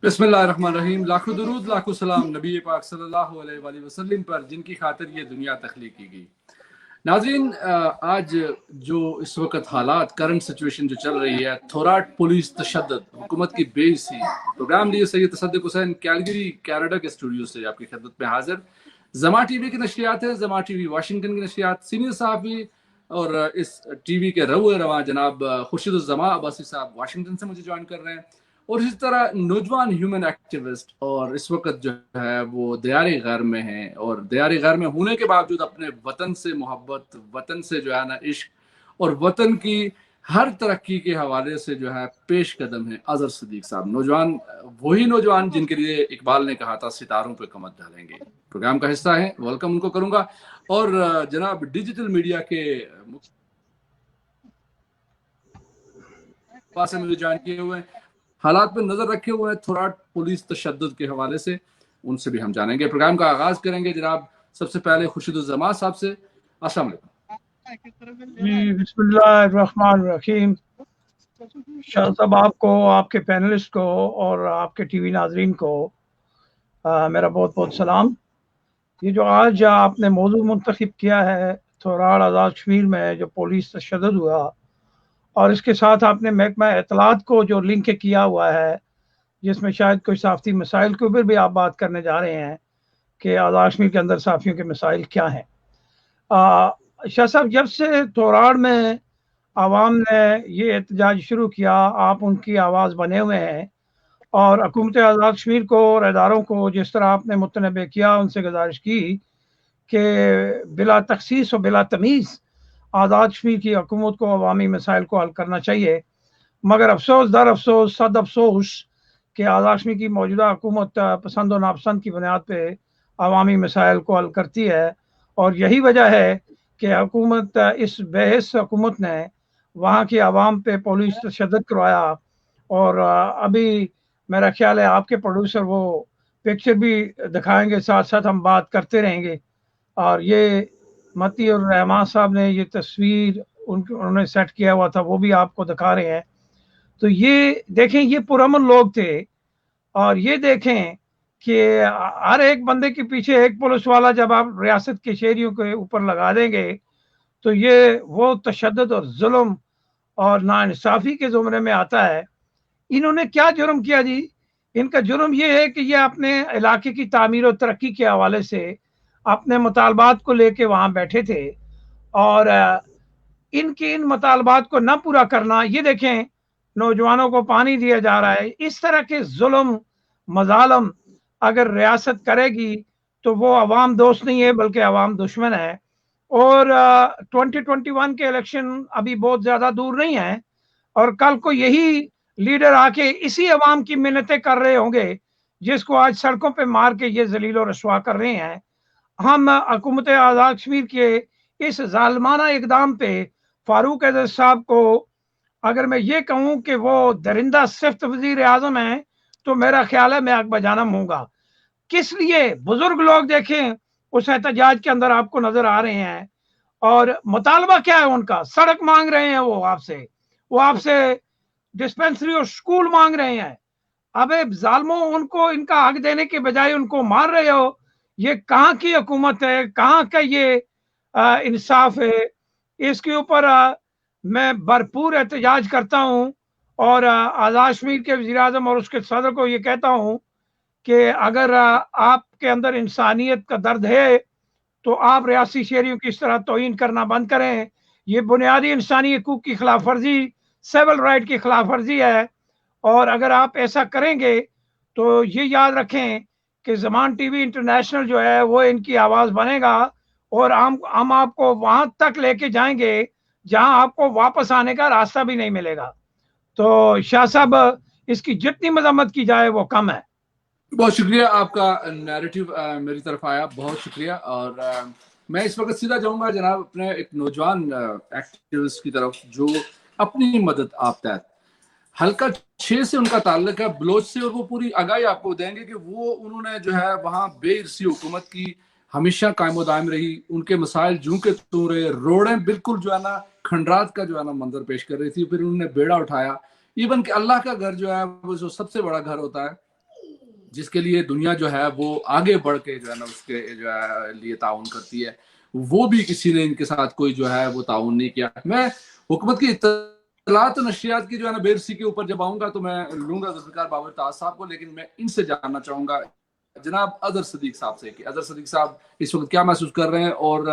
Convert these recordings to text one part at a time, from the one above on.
بسم اللہ الرحمن الرحیم. لاکھوں درود لاکھوں سلام نبی پاک صلی اللہ علیہ وآلہ وسلم پر جن کی خاطر یہ دنیا تخلیق کی گئی. ناظرین، آج جو اس وقت حالات کرنٹ سچویشن جو چل رہی ہے، تھوراٹ پولیس تشدد، حکومت کی بے عزتی، پروگرام لیے سید تصدق حسین کیلگری کینیڈا کے اسٹوڈیو سے آپ کی خدمت میں حاضر. زما ٹی وی کی نشریات ہے، زما ٹی وی واشنگٹن کی نشریات. سینئر صحافی اور اس ٹی وی کے رواں جناب خورشید الزما عباسی صاحب واشنگٹن سے مجھے جوائن کر رہے ہیں، اور اسی طرح نوجوان ہیومن ایکٹیوسٹ اور اس وقت جو ہے وہ دیار غیر میں ہیں، اور دیار غیر میں ہونے کے باوجود اپنے وطن سے محبت، وطن سے جو ہے نا عشق اور وطن کی ہر ترقی کے حوالے سے جو ہے پیش قدم ہے اظہر صدیق صاحب. نوجوان، وہی نوجوان جن کے لیے اقبال نے کہا تھا ستاروں پہ کمر ڈالیں گے. پروگرام کا حصہ ہے، ویلکم ان کو کروں گا. اور جناب ڈیجیٹل میڈیا کے پاس سے مجھے جوائن کیے ہوئے ہیں، حالات پہ نظر رکھے ہوئے ہیں تھوراٹ پولیس تشدد کے حوالے سے، ان سے بھی ہم جانیں گے. پروگرام کا آغاز کریں گے جناب سب سے پہلے خورشید الزما صاحب سے. السلام علیکم. بسم اللہ الرحمن الرحیم. شاہ صاحب، آپ کو، آپ کے پینلسٹ کو اور آپ کے ٹی وی ناظرین کو میرا بہت بہت سلام. یہ جو آج آپ نے موضوع منتخب کیا ہے، تھوراٹ آزاد کشمیر میں جو پولیس تشدد ہوا، اور اس کے ساتھ آپ نے محکمہ اطلاعات کو جو لنک کیا ہوا ہے، جس میں شاید کوئی صحافتی مسائل کے اوپر بھی آپ بات کرنے جا رہے ہیں کہ آزاد کشمیر کے اندر صحافیوں کے مسائل کیا ہیں. شاہ صاحب، جب سے تھوراٹ میں عوام نے یہ احتجاج شروع کیا، آپ ان کی آواز بنے ہوئے ہیں، اور حکومت آزاد کشمیر کو اور اداروں کو جس طرح آپ نے متنبع کیا، ان سے گزارش کی کہ بلا تخصیص و بلا تمیز آزاد کشمیر کی حکومت کو عوامی مسائل کو حل کرنا چاہیے. مگر افسوس در افسوس صد افسوس کہ آزاد کشمیر کی موجودہ حکومت پسند و ناپسند کی بنیاد پہ عوامی مسائل کو حل کرتی ہے، اور یہی وجہ ہے کہ حکومت، اس بے حس حکومت نے وہاں کی عوام پہ پولیس تشدد کروایا. اور ابھی میرا خیال ہے آپ کے پروڈیوسر وہ پکچر بھی دکھائیں گے، ساتھ ساتھ ہم بات کرتے رہیں گے. اور یہ متی اور رحمان صاحب نے یہ تصویر انہوں نے سیٹ کیا ہوا تھا، وہ بھی آپ کو دکھا رہے ہیں. تو یہ دیکھیں، یہ پرامن لوگ تھے، اور یہ دیکھیں کہ ہر ایک بندے کے پیچھے ایک پولیس والا جب آپ ریاست کے شہریوں کے اوپر لگا دیں گے تو یہ وہ تشدد اور ظلم اور ناانصافی کے زمرے میں آتا ہے. انہوں نے کیا جرم کیا جی؟ ان کا جرم یہ ہے کہ یہ اپنے علاقے کی تعمیر و ترقی کے حوالے سے اپنے مطالبات کو لے کے وہاں بیٹھے تھے، اور ان مطالبات کو نہ پورا کرنا. یہ دیکھیں، نوجوانوں کو پانی دیا جا رہا ہے. اس طرح کے ظلم مظالم اگر ریاست کرے گی تو وہ عوام دوست نہیں ہے بلکہ عوام دشمن ہے. اور 2021 کے الیکشن ابھی بہت زیادہ دور نہیں ہے، اور کل کو یہی لیڈر آ کے اسی عوام کی منتیں کر رہے ہوں گے جس کو آج سڑکوں پہ مار کے یہ ذلیل و رسوا کر رہے ہیں. ہم حکومت آزاد کشمیر کے اس ظالمانہ اقدام پہ فاروق اعظم صاحب کو اگر میں یہ کہوں کہ وہ درندہ صفت وزیر اعظم ہیں تو میرا خیال ہے میں حق بجانب ہوں گا. کس لیے؟ بزرگ لوگ دیکھیں اس احتجاج کے اندر آپ کو نظر آ رہے ہیں، اور مطالبہ کیا ہے ان کا؟ سڑک مانگ رہے ہیں، وہ آپ سے ڈسپنسری اور سکول مانگ رہے ہیں. اب ظالموں، ان کو ان کا حق دینے کے بجائے ان کو مار رہے ہو. یہ کہاں کی حکومت ہے؟ کہاں کا یہ انصاف ہے؟ اس کے اوپر میں بھرپور احتجاج کرتا ہوں، اور آزاد کشمیر کے وزیر اعظم اور اس کے صدر کو یہ کہتا ہوں کہ اگر آپ کے اندر انسانیت کا درد ہے تو آپ ریاستی شہریوں کی اس طرح توہین کرنا بند کریں. یہ بنیادی انسانی حقوق کی خلاف ورزی، سیول رائٹ کی خلاف ورزی ہے. اور اگر آپ ایسا کریں گے تو یہ یاد رکھیں کہ زمان ٹی وی انٹرنیشنل جو ہے وہ ان کی آواز بنے گا، اور ہم آپ کو وہاں تک لے کے جائیں گے جہاں آپ کو واپس آنے کا راستہ بھی نہیں ملے گا. تو شاہ صاحب، اس کی جتنی مذمت کی جائے وہ کم ہے. بہت شکریہ، آپ کا نیریٹو میری طرف آیا، بہت شکریہ. اور میں اس وقت سیدھا جاؤں گا جناب اپنے ایک نوجوان ایکٹیوسٹ کی طرف جو اپنی مدد آپ تحت حلقہ 6 سے ان کا تعلق ہے، بلوچ سے، اور وہ پوری آگاہی آپ کو دیں گے کہ انہوں نے جو ہے وہاں بے ارسی حکومت کی ہمیشہ قائم و دائم رہی. ان کے مسائل جوں کے توں رہے، روڈیں بالکل جو ہے نا کھنڈرات کا جو ہے نا منظر پیش کر رہی تھی. پھر انہوں نے بیڑا اٹھایا. ایون کہ اللہ کا گھر جو ہے وہ جو سب سے بڑا گھر ہوتا ہے جس کے لیے دنیا جو ہے وہ آگے بڑھ کے جو ہے نا اس کے جو ہے لیے تعاون کرتی ہے، وہ بھی کسی نے ان کے ساتھ کوئی جو ہے وہ تعاون نہیں کیا۔ میں حکومت کی اطلاعات و نشریات کی جو ہے نا بیرسی کے اوپر جب آؤں گا تو میں لوں گا ذوالفقار بابر تاج صاحب کو، لیکن میں ان سے جاننا چاہوں گا جناب اظہر صدیق صاحب سے کہ اظہر صدیق صاحب اس وقت کیا محسوس کر رہے ہیں اور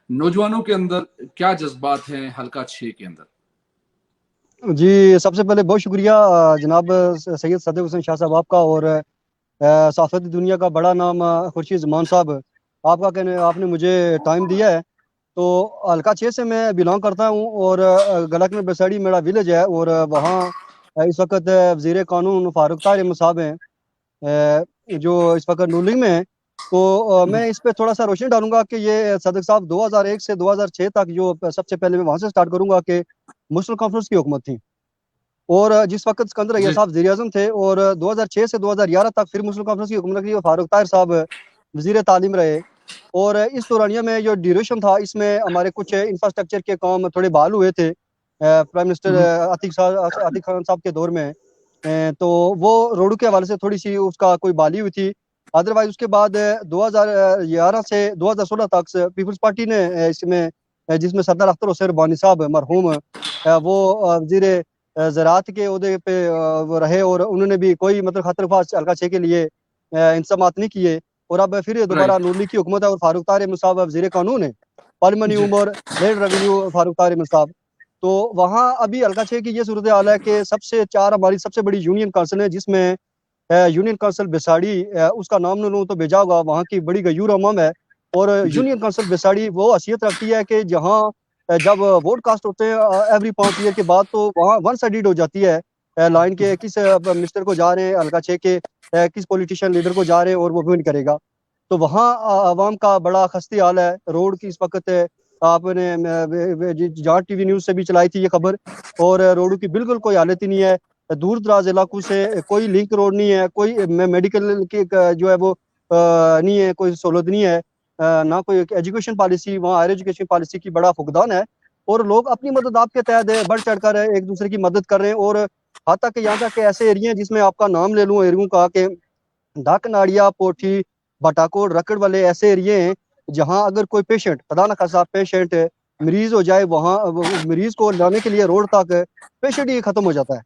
نوجوانوں کے اندر کیا جذبات ہیں حلقہ 6 کے اندر۔ جی سب سے پہلے بہت شکریہ جناب سید صدیق حسین شاہ صاحب آپ کا، اور صحافتی دنیا کا بڑا نام خورشید زمان صاحب آپ کا کہ آپ نے مجھے ٹائم دیا ہے۔ تو حلقہ 6 سے میں بلانگ کرتا ہوں، اور گلک میں بیساڑی میرا ولیج ہے، اور وہاں اس وقت وزیر قانون فاروق طاہر احمد صاحب ہیں جو اس وقت نون لیگ میں ہیں۔ تو میں اس پہ تھوڑا سا روشنی ڈالوں گا کہ یہ صدیق صاحب 2001 سے 2006 تک جو سب سے پہلے میں وہاں سے سٹارٹ کروں گا کہ مسلم کانفرنس کی حکومت تھی، اور جس وقت سکندر ایاز صاحب وزیر اعظم تھے، اور 2006 سے 2011 تک پھر مسلم کانفرنس کی حکومت کی اور فاروق طاہر صاحب وزیر تعلیم رہے۔ اور اس دورانیہ میں جو ڈیوریشن تھا اس میں ہمارے کچھ انفراسٹرکچر کے کام تھوڑے بحال ہوئے تھے پرائم منسٹر عتیق خان صاحب کے دور میں، تو وہ روڈوں کے حوالے سے تھوڑی سی اس کا کوئی بحالی ہوئی تھی۔ ادروائز اس کے بعد 2011 سے 2016 تک پیپلز پارٹی نے اس میں جس میں سردار اختر حسین ربانی صاحب مرحوم وہ وزیر زراعت کے عہدے پہ وہ رہے، اور انہوں نے بھی کوئی مطلب خطر خاص حلقہ 6 کے لیے انتظامات نہیں کیے، اور اب پھر دوبارہ نون لیگ کی حکومت ہے اور فاروق طاہر احمد صاحب وزیر قانون ہے، پارلیمانی امور لیڈ ریونیو فاروق طاہر احمد صاحب۔ تو وہاں ابھی حلقہ 6 کی یہ صورتحال ہے کہ سب سے چار ہماری سب سے بڑی یونین کونسل ہے، جس میں یونین کونسل بیساڑی اس کا نام نہ لوں تو بھیجا ہوگا، وہاں کی بڑی غیور امم ہے، اور یونین کونسل بیساڑی وہ حیثیت رکھتی ہے کہ جہاں جب ووٹ کاسٹ ہوتے ہیں ایوری 5 ایئر کے بعد تو وہاں ون سائیڈڈ ہو جاتی ہے لائن کے کس منسٹر کو جا رہے ہیں حلقہ 6 کے، کس پولیٹیشین لیڈر کو جا رہے ہیں اور وہ ون کرے گا۔ تو وہاں عوام کا بڑا خستی حال ہے، روڈ کی اس وقت آپ نے جہاں ٹی وی نیوز سے بھی چلائی تھی یہ خبر، اور روڈوں کی بالکل کوئی حالت ہی نہیں ہے، دور دراز علاقوں سے کوئی لنک روڈ نہیں ہے، کوئی میڈیکل کی جو ہے وہ نہیں ہے، کوئی سہولت نہیں ہے، نہ کوئی ایجوکیشن پالیسی، وہاں ہائر ایجوکیشن پالیسی کی بڑا فقدان ہے، اور لوگ اپنی مدد آپ کے تحت بڑھ چڑھ کر ایک دوسرے کی مدد کر رہے ہیں، اور حتیٰ کہ یہاں تک کہ ایسے ایریے ہیں جس میں آپ کا نام لے لوں ایریوں کا کہ ڈھک ناڑیا پوٹھی بٹاکوٹ رکڑ والے ایسے ایریے ہیں جہاں اگر کوئی پیشنٹ خدا نخواستہ پیشنٹ مریض ہو جائے، وہاں مریض کو لانے کے لیے روڈ تک پیشنٹ ہی ختم ہو جاتا ہے،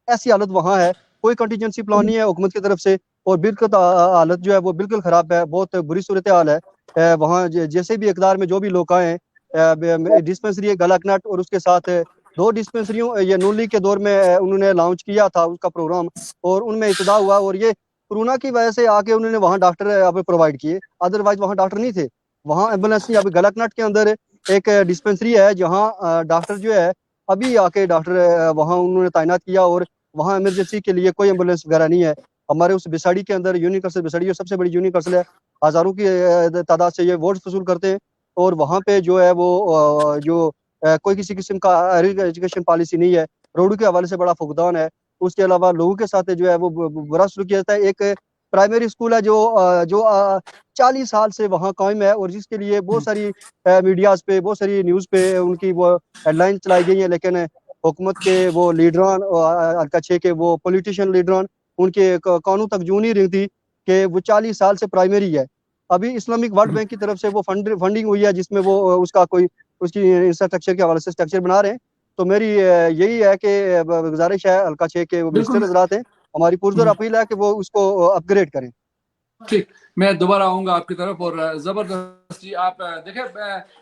ایسی حالت وہاں ہے، کوئی کنٹینجنسی پلان نہیں ہے حکومت کی طرف سے، اور بالکل حالت جو ہے وہ بالکل خراب ہے، بہت بری صورتحال ہے وہاں۔ جیسے بھی اقتدار میں جو بھی لوگ آئے ہیں، ڈسپنسری ہے گلکنٹ، اور اس کے ساتھ 2 ڈسپنسریوں یہ نون لیگ کے دور میں انہوں نے لانچ کیا تھا اس کا پروگرام، اور ان میں ابتدا ہوا، اور یہ کورونا کی وجہ سے آ کے انہوں نے وہاں ڈاکٹر پرووائڈ کیے، ادروائز وہاں ڈاکٹر نہیں تھے، وہاں ایمبولینس نہیں۔ ابھی گلکنٹ کے اندر ایک ڈسپنسری ہے جہاں ڈاکٹر جو ہے ابھی آ کے ڈاکٹر وہاں انہوں نے تعینات کیا، اور وہاں ایمرجنسی کے لیے کوئی ایمبولینس وغیرہ نہیں ہے۔ ہمارے اس بیساڑی کے اندر یونین کونسل بیساڑی سب سے بڑی یونین کونسل ہے، ہزاروں کی تعداد سے یہ ووٹ وصول کرتے ہیں، اور وہاں پہ جو ہے وہ جو کوئی کسی قسم کا ایجوکیشن پالیسی نہیں ہے، روڈوں کے حوالے سے بڑا فقدان ہے، اس کے علاوہ لوگوں کے ساتھ جو ہے وہ برا سلوک کیا جاتا ہے۔ ایک پرائمری اسکول ہے جو 40 سال سے وہاں قائم ہے، اور جس کے لیے بہت ساری میڈیاز پہ بہت ساری نیوز پہ ان کی وہ ہیڈ لائن چلائی گئی ہیں، لیکن حکومت کے وہ لیڈران حلقہ 6 کے وہ پولیٹیشین لیڈران ان کے قانون تک جو نہیں رہتی کہ وہ 40 سال سے پرائمری ہے۔ ابھی اسلامک ورلڈ بینک کی طرف سے وہ فنڈنگ ہوئی ہے جس میں وہ اس کا کوئی اس کی انفراسٹرکچر کے حوالے سے اسٹرکچر بنا رہے ہیں۔ تو میری یہی ہے کہ گزارش ہے حلقہ 6 کے وہ منسٹر حضرات ہیں، ہماری پرزور اپیل ہے کہ وہ اس کو اپ گریڈ کریں۔ ٹھیک، میں دوبارہ آؤں گا آپ کی طرف، اور زبردست جی آپ دیکھیں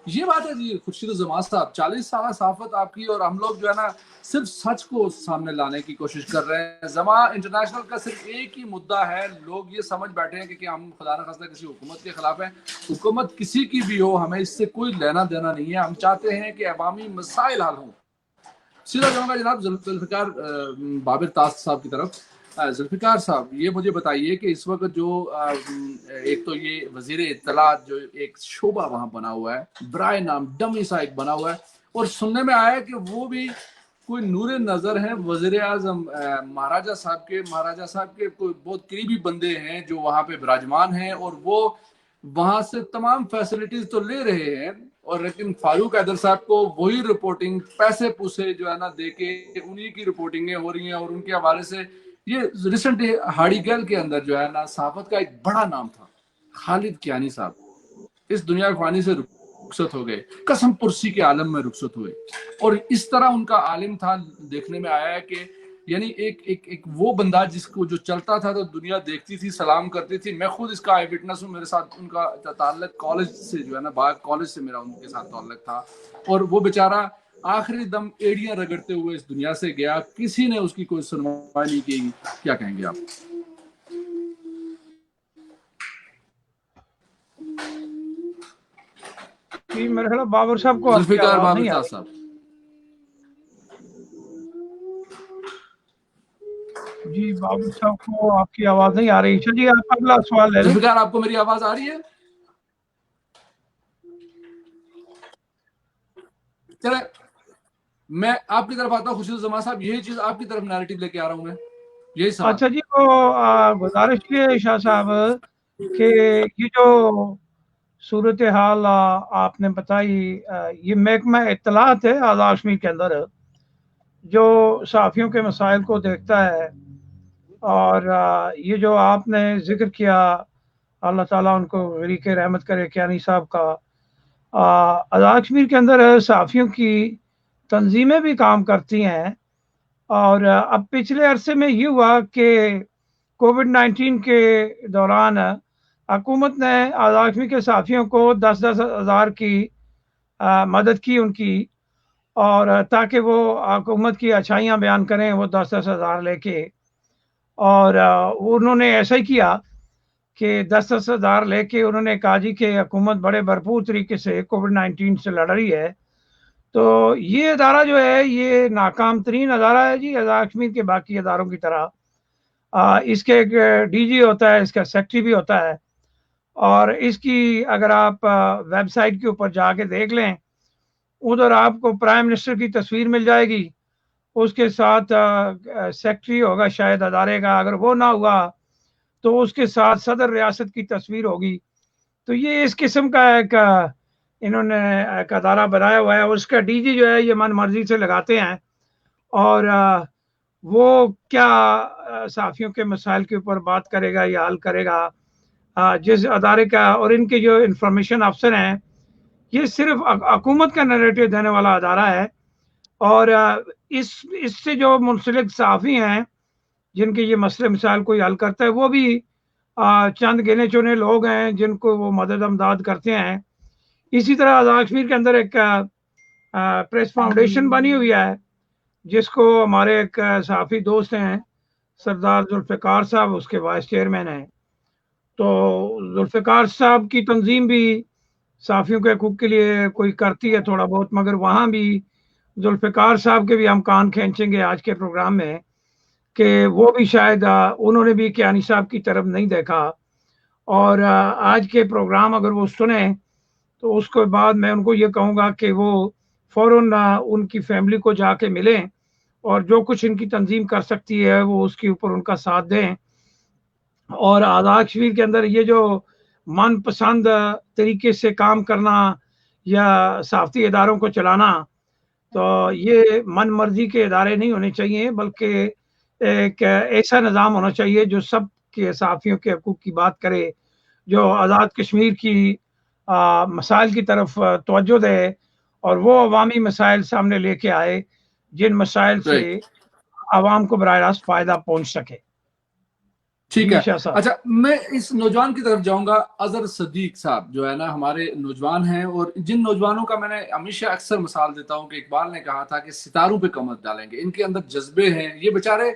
یہ بات ہے جی خورشید زمان صاحب 40 سالہ صحافت آپ کی، اور ہم لوگ جو ہے نا صرف سچ کو سامنے لانے کی کوشش کر رہے ہیں۔ زمان انٹرنیشنل کا صرف ایک ہی مدعا ہے، لوگ یہ سمجھ بیٹھے ہیں کہ ہم خدا نخواستہ کسی حکومت کے خلاف ہیں، حکومت کسی کی بھی ہو ہمیں اس سے کوئی لینا دینا نہیں ہے، ہم چاہتے ہیں کہ عوامی مسائل حل ہوں۔ سیدھا جاؤں گا جناب ذوالفقار بابر تاج صاحب کی طرف۔ ذوالفقار صاحب یہ مجھے بتائیے کہ اس وقت جو ایک تو یہ وزیر اطلاعات جو ایک شعبہ وہاں بنا ہوا ہے برائے نام ڈمی سا ایک بنا ہوا ہے، اور سننے میں آیا کہ وہ بھی کوئی نور نظر ہیں وزیر اعظم مہاراجہ صاحب کے کوئی بہت قریبی بندے ہیں جو وہاں پہ براجمان ہیں، اور وہ وہاں سے تمام فیسلٹیز تو لے رہے ہیں، اور لیکن فاروق حیدر صاحب کو وہی رپورٹنگ پیسے پوسے جو ہے نا دے کے انہی کی رپورٹنگیں ہو رہی ہیں، اور ان کے حوالے سے یہ ریسنٹ ہاڑی گل کے اندر جو ہے نا صحافت کا ایک بڑا نام تھا خالد کیانی صاحب، اس دنیا فانی سے رخصت ہو گئے، قسم پرسی کے عالم میں رخصت ہوئے. اور اس طرح ان کا عالم تھا، دیکھنے میں آیا ہے کہ یعنی ایک وہ بندہ جس کو جو چلتا تھا تو دنیا دیکھتی تھی، سلام کرتی تھی. میں خود اس کا آئی وٹنس ہوں، میرے ساتھ ان کا تعلق کالج سے جو ہے نا باغ کالج سے میرا ان کے ساتھ تعلق تھا. اور وہ بیچارہ آخری دم ایڑیاں رگڑتے ہوئے اس دنیا سے گیا، کسی نے اس کی کوئی سنوائی نہیں کی. کیا کہیں گے آپ؟ جی میرے خیال بابر صاحب کو آپ کی ذوالفقار آواز بابر نہیں آ شاہ رہی. صاحب. جی بابر صاحب کو آپ کی آواز نہیں آ رہی. چلیے آپ اگلا سوال لے لیں. ذوالفقار آپ کو میری آواز آ رہی ہے؟ چلے میں آپ کی طرف آتا ہوں. خورشید الزمان صاحب، یہی چیز آپ کی طرف نیریٹو لے کے آ رہا ہوں میں، یہی سوال. اچھا جی، وہ گزارش ہے شاہ صاحب کہ یہ جو صورتحال آپ نے بتائی، یہ محکمہ اطلاعات ہے آزاد کشمیر کے اندر جو صحافیوں کے مسائل کو دیکھتا ہے، اور یہ جو آپ نے ذکر کیا، اللہ تعالیٰ ان کو غریق رحمت کرے، کیانی صاحب کا، آزاد کشمیر کے اندر صحافیوں کی تنظیمیں بھی کام کرتی ہیں. اور اب پچھلے عرصے میں یہ ہوا کہ کووڈ-19 کے دوران حکومت نے آزاد کشمیر کے صحافیوں کو 10,000 کی مدد کی ان کی، اور تاکہ وہ حکومت کی اچھائیاں بیان کریں وہ 10,000 لے کے. اور انہوں نے ایسا ہی کیا کہ 10,000 لے کے انہوں نے کہا جی کہ حکومت بڑے بھرپور طریقے سے کووڈ-19 سے لڑ رہی ہے. تو یہ ادارہ جو ہے یہ ناکام ترین ادارہ ہے جی آزاد کشمیر کے باقی اداروں کی طرح. اس کے ایک ڈی جی ہوتا ہے، اس کا سیکٹری بھی ہوتا ہے، اور اس کی اگر آپ ویب سائٹ کے اوپر جا کے دیکھ لیں، ادھر آپ کو پرائم منسٹر کی تصویر مل جائے گی، اس کے ساتھ سیکٹری ہوگا شاید ادارے کا، اگر وہ نہ ہوا تو اس کے ساتھ صدر ریاست کی تصویر ہوگی. تو یہ اس قسم کا ایک انہوں نے ایک ادارہ بنایا ہوا ہے، اور اس کا ڈی جی جو ہے یہ من مرضی سے لگاتے ہیں، اور وہ کیا صحافیوں کے مسائل کے اوپر بات کرے گا یا حل کرے گا جس ادارے کا. اور ان کے جو انفارمیشن افسر ہیں یہ صرف حکومت کا نیریٹو دینے والا ادارہ ہے، اور اس سے جو منسلک صحافی ہیں جن کے یہ مسئلے مسائل کو حل کرتا ہے وہ بھی چند گنے چنے لوگ ہیں جن کو وہ مدد امداد کرتے ہیں. اسی طرح آزاد کشمیر کے اندر ایک پریس فاؤنڈیشن بنی ہوئی ہے جس کو ہمارے ایک صحافی دوست ہیں سردار ذوالفقار صاحب اس کے وائس چیئرمین ہیں. تو ذوالفقار صاحب کی تنظیم بھی صحافیوں کے حقوق کے لیے کوئی کرتی ہے تھوڑا بہت، مگر وہاں بھی ذوالفقار صاحب کے بھی ہم کان کھینچیں گے آج کے پروگرام میں کہ وہ بھی شاید انہوں نے بھی کیانی صاحب کی طرف نہیں دیکھا. اور آج کے پروگرام اگر وہ سنیں تو اس کے بعد میں ان کو یہ کہوں گا کہ وہ فوراً ان کی فیملی کو جا کے ملیں، اور جو کچھ ان کی تنظیم کر سکتی ہے وہ اس کے اوپر ان کا ساتھ دیں. اور آزاد کشمیر کے اندر یہ جو من پسند طریقے سے کام کرنا یا صحافتی اداروں کو چلانا، تو یہ من مرضی کے ادارے نہیں ہونے چاہیے، بلکہ ایک ایسا نظام ہونا چاہیے جو سب کے صحافیوں کے حقوق کی بات کرے، جو آزاد کشمیر کی مسائل کی طرف توجہ دے، اور وہ عوامی مسائل سامنے لے کے آئے جن مسائل سے عوام کو براہ راست فائدہ پہنچ سکے. ٹھیک ہے. اچھا میں اس نوجوان کی طرف جاؤں گا. اظہر صدیق صاحب جو ہے نا ہمارے نوجوان ہیں، اور جن نوجوانوں کا میں نے ہمیشہ اکثر مثال دیتا ہوں کہ اقبال نے کہا تھا کہ ستاروں پہ کمر ڈالیں گے. ان کے اندر جذبے ہیں، یہ بیچارے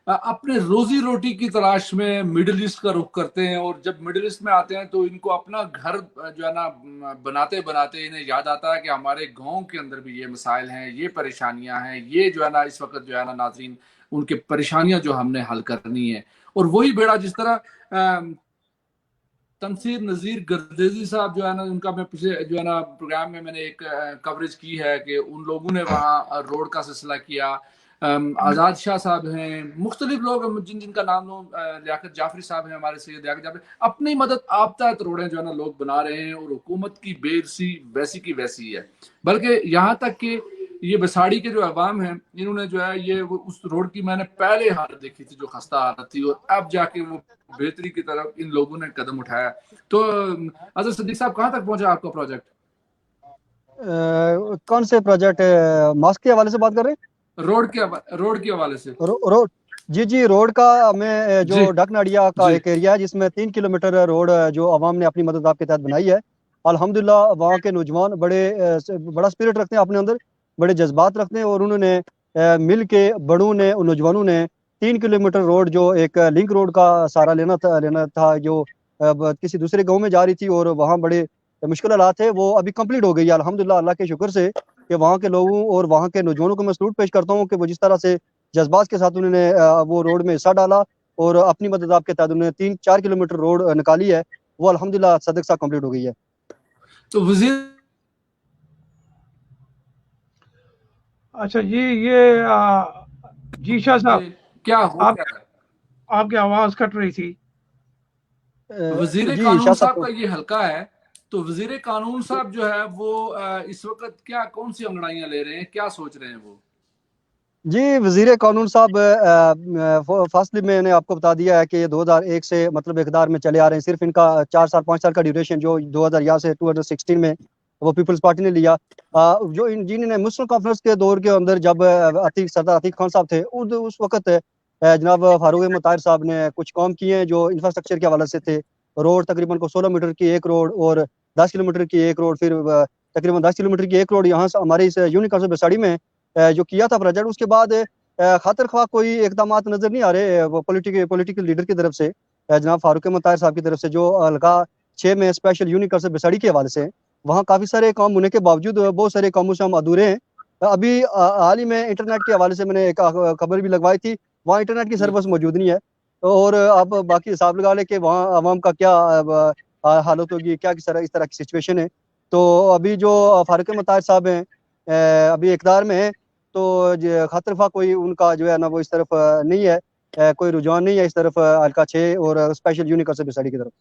اپنے روزی روٹی کی تلاش میں مڈل ایسٹ کا رخ کرتے ہیں، اور جب مڈل ایسٹ میں آتے ہیں تو ان کو اپنا گھر جو ہے نا بناتے بناتے انہیں یاد آتا ہے کہ ہمارے گاؤں کے اندر بھی یہ مسائل ہیں، یہ پریشانیاں ہیں، یہ جو ہے نا اس وقت جو ہے نا ناظرین ان کے پریشانیاں جو ہم نے حل کرنی ہے. اور وہی بیڑا جس طرح تنصیر نذیر گردیزی صاحب جو ہے نا ان کا میں پچھلے جو ہے نا پروگرام میں نے ایک کوریج کی ہے کہ ان لوگوں نے وہاں روڈ کا سلسلہ کیا. آزاد شاہ صاحب ہیں، مختلف لوگ جن کا نام لوں، لیاقت جعفری صاحب ہیں ہمارے، سید لیاقت جعفری، اپنی مدد آپتا روڑیں جو ہے نا لوگ بنا رہے ہیں، اور حکومت کی بے سی ویسی کی ویسی ہے. بلکہ یہاں تک کہ یہ بساڑی کے جو عوام ہیں انہوں نے جو ہے یہ اس روڈ کی میں نے پہلے حالت دیکھی تھی جو خستہ حالت تھی، اور اب جا کے وہ بہتری کی طرف ان لوگوں نے قدم اٹھایا. تو اظہر صدیق صاحب کہاں تک پہنچا آپ کا پروجیکٹ؟ کون سے پروجیکٹ ماسک کے حوالے سے بات کر رہے ہیں؟ روڈ کے حوالے سے. روڈ جی روڈ کا میں جو جی ڈک ناڑیا کا جی ایک ایریا ہے جس میں 3 کلومیٹر روڈ جو عوام نے اپنی مدد آپ کے تحت بنائی ہے. الحمدللہ وہاں کے نوجوان بڑا اسپرٹ رکھتے ہیں اپنے اندر، بڑے جذبات رکھتے ہیں، اور انہوں نے مل کے بڑوں نے نوجوانوں نے 3 کلومیٹر روڈ جو ایک لنک روڈ کا سہارا لینا تھا جو کسی دوسرے گاؤں میں جا رہی تھی اور وہاں بڑے مشکل حالات تھے، وہ ابھی کمپلیٹ ہو گئی ہے الحمدللہ اللہ کے شکر سے. کہ وہاں کے لوگوں اور وہاں کے نوجوانوں کو میں سلوٹ پیش کرتا ہوں کہ وہ جس طرح سے جذبات کے ساتھ انہوں نے وہ روڈ میں حصہ ڈالا اور اپنی مدد آپ کے تحت انہوں نے 3-4 کلومیٹر روڈ نکالی ہے، وہ الحمدللہ صدق سا کمپلیٹ ہو گئی ہے. تو وزیر اچھا جی یہ جی شاہ صاحب کیا ہو آپ کیا رہا ہے؟ آپ کی آواز کٹ رہی تھی. وزیر جی قانون شاہ صاحب کا یہ حلقہ ہے، تو وزیر قانون صاحب جو ہے وہ اس وقت کیا کون سی انگڑائیاں لے رہے ہیں، کیا سوچ رہے ہیں وہ؟ جی وزیر قانون صاحب فاصلے میں نے آپ کو بتا دیا ہے کہ یہ 2001 سے مطلب اقتدار میں چلے آ رہے ہیں. صرف ان کا 4 سال 5 سال کا ڈیوریشن جو 2011 سے 2016 میں وہ پیپلز پارٹی نے لیا. جو جنہوں نے مسلم کانفرنس کے دور کے اندر جب سردار عتیق خان صاحب تھے اس وقت جناب فاروق احمد طاہر صاحب نے کچھ کام کیے ہیں جو انفراسٹرکچر کے حوالے سے تھے. روڈ تقریباً کو 16 میٹر کی ایک روڈ اور 10 کلومیٹر کی ایک روڈ، پھر تقریباً 10 کلومیٹر کی ایک روڈ یہاں سے ہمارے اس یونین کونسل بساڑی میں جو کیا تھا پروجیکٹ. اس کے بعد خاطر خواہ کوئی اقدامات نظر نہیں آ رہے وہ پولیٹیکل لیڈر کی طرف سے، جناب فاروق احمد طاہر صاحب کی طرف سے جو حلقہ 6 میں اسپیشل یونین کونسل بساڑی کے حوالے سے وہاں کافی سارے کام ہونے کے باوجود بہت سارے کاموں سے ہم ادھورے ہیں. ابھی حال ہی میں انٹرنیٹ کے حوالے سے میں نے ایک خبر بھی لگوائی تھی، وہاں انٹرنیٹ کی سروس موجود نہیں ہے، اور اب باقی حساب لگا لے کہ وہاں عوام کا کیا حالت ہوگی، کیا اس طرح کی سچویشن ہے. تو ابھی جو فاروق احمد طاہر صاحب ہیں ابھی اقتدار میں ہیں، تو خاطر خواہ کوئی ان کا جو ہے نا وہ اس طرف نہیں ہے، کوئی رجحان نہیں ہے اس طرف حلقہ 6 اور اسپیشل یونین کونسل بساڑی کی طرف.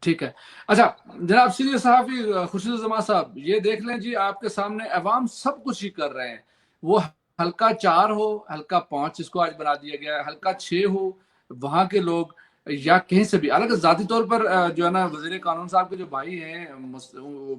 ٹھیک ہے. اچھا جناب سینئر صحافی خورشید الزمان صاحب، یہ دیکھ لیں جی آپ کے سامنے عوام سب کچھ ہی کر رہے ہیں، وہ حلقہ 4 ہو، حلقہ 5 اس کو آج بنا دیا گیا ہے، حلقہ 6 ہو، وہاں کے لوگ یا کہیں سے بھی. حالانکہ ذاتی طور پر جو ہے نا وزیر قانون صاحب کے جو بھائی ہیں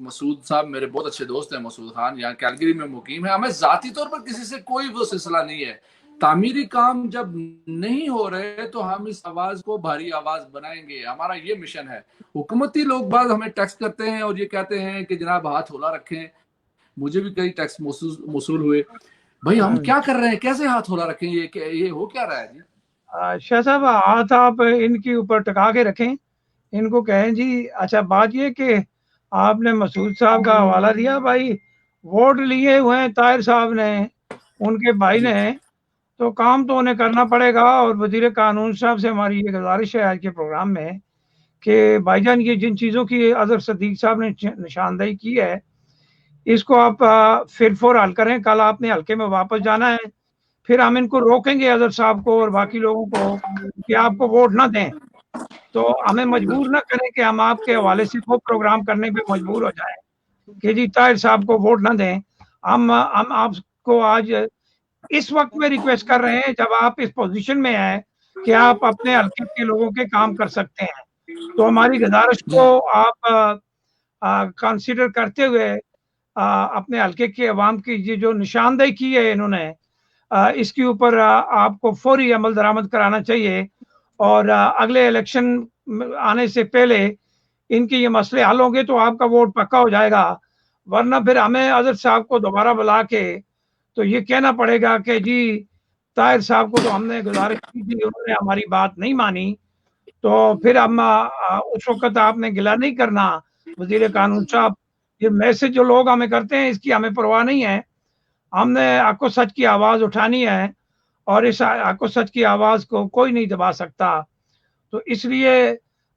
مسعود صاحب میرے بہت اچھے دوست ہیں، مسعود خان یہاں کیلگری میں مقیم ہے. ہمیں ذاتی طور پر کسی سے کوئی وہ سلسلہ نہیں ہے. تعمیری کام جب نہیں ہو رہے تو ہم اس آواز کو بھاری آواز بنائیں گے، ہمارا یہ مشن ہے. حکومتی لوگ بعض ہمیں ٹیکسٹ کرتے ہیں اور یہ کہتے ہیں کہ جناب ہاتھ ہولا رکھیں. مجھے بھی کئی ٹیکسٹ موصول ہوئے، بھائی ہم کیا کر رہے ہیں، کیسے ہاتھ ہولا رکھیں، یہ ہو کیا رہا ہے جی؟ شاہ صاحب ہاتھ آپ ان کے اوپر ٹکا کے رکھیں، ان کو کہیں جی. اچھا بات یہ کہ آپ نے مسعود صاحب کا حوالہ دیا، بھائی ووٹ لیے ہوئے ہیں طاہر صاحب نے، ان کے بھائی جی نے، تو کام تو انہیں کرنا پڑے گا. اور وزیر قانون صاحب سے ہماری یہ گزارش ہے آج کے پروگرام میں کہ بھائی جان یہ جن چیزوں کی اظہر صدیق صاحب نے نشاندہی کی ہے اس کو آپ پھر فور حل کریں. کل آپ نے حلقے میں واپس جانا ہے، پھر ہم ان کو روکیں گے اظہر صاحب کو اور باقی لوگوں کو کہ آپ کو ووٹ نہ دیں. تو ہمیں مجبور نہ کریں کہ ہم آپ کے حوالے سے وہ پروگرام کرنے پہ مجبور ہو جائیں کہ جی طاہر صاحب کو ووٹ نہ دیں. ہم آپ کو آج اس وقت میں ریکویسٹ کر رہے ہیں جب آپ اس پوزیشن میں ہیں کہ آپ اپنے حلقے کے لوگوں کے کام کر سکتے ہیں. تو ہماری گزارش کو آپ کنسیڈر کرتے ہوئے اپنے حلقے کے عوام کی یہ جو نشاندہی کی ہے انہوں نے، اس کے اوپر آپ کو فوری عمل درآمد کرانا چاہیے. اور اگلے الیکشن آنے سے پہلے ان کے یہ مسئلے حل ہوں گے تو آپ کا ووٹ پکا ہو جائے گا. ورنہ پھر ہمیں اظہر صاحب کو دوبارہ بلا کے تو یہ کہنا پڑے گا کہ جی طاہر صاحب کو تو ہم نے گزارش کی تھی، انہوں نے ہماری بات نہیں مانی. تو پھر ہم اس وقت آپ نے گلہ نہیں کرنا وزیر قانون صاحب. یہ میسج جو لوگ ہمیں کرتے ہیں اس کی ہمیں پرواہ نہیں ہے. ہم نے حق و سچ کی آواز اٹھانی ہے اور اس حق و سچ کی آواز کو کوئی نہیں دبا سکتا. تو اس لیے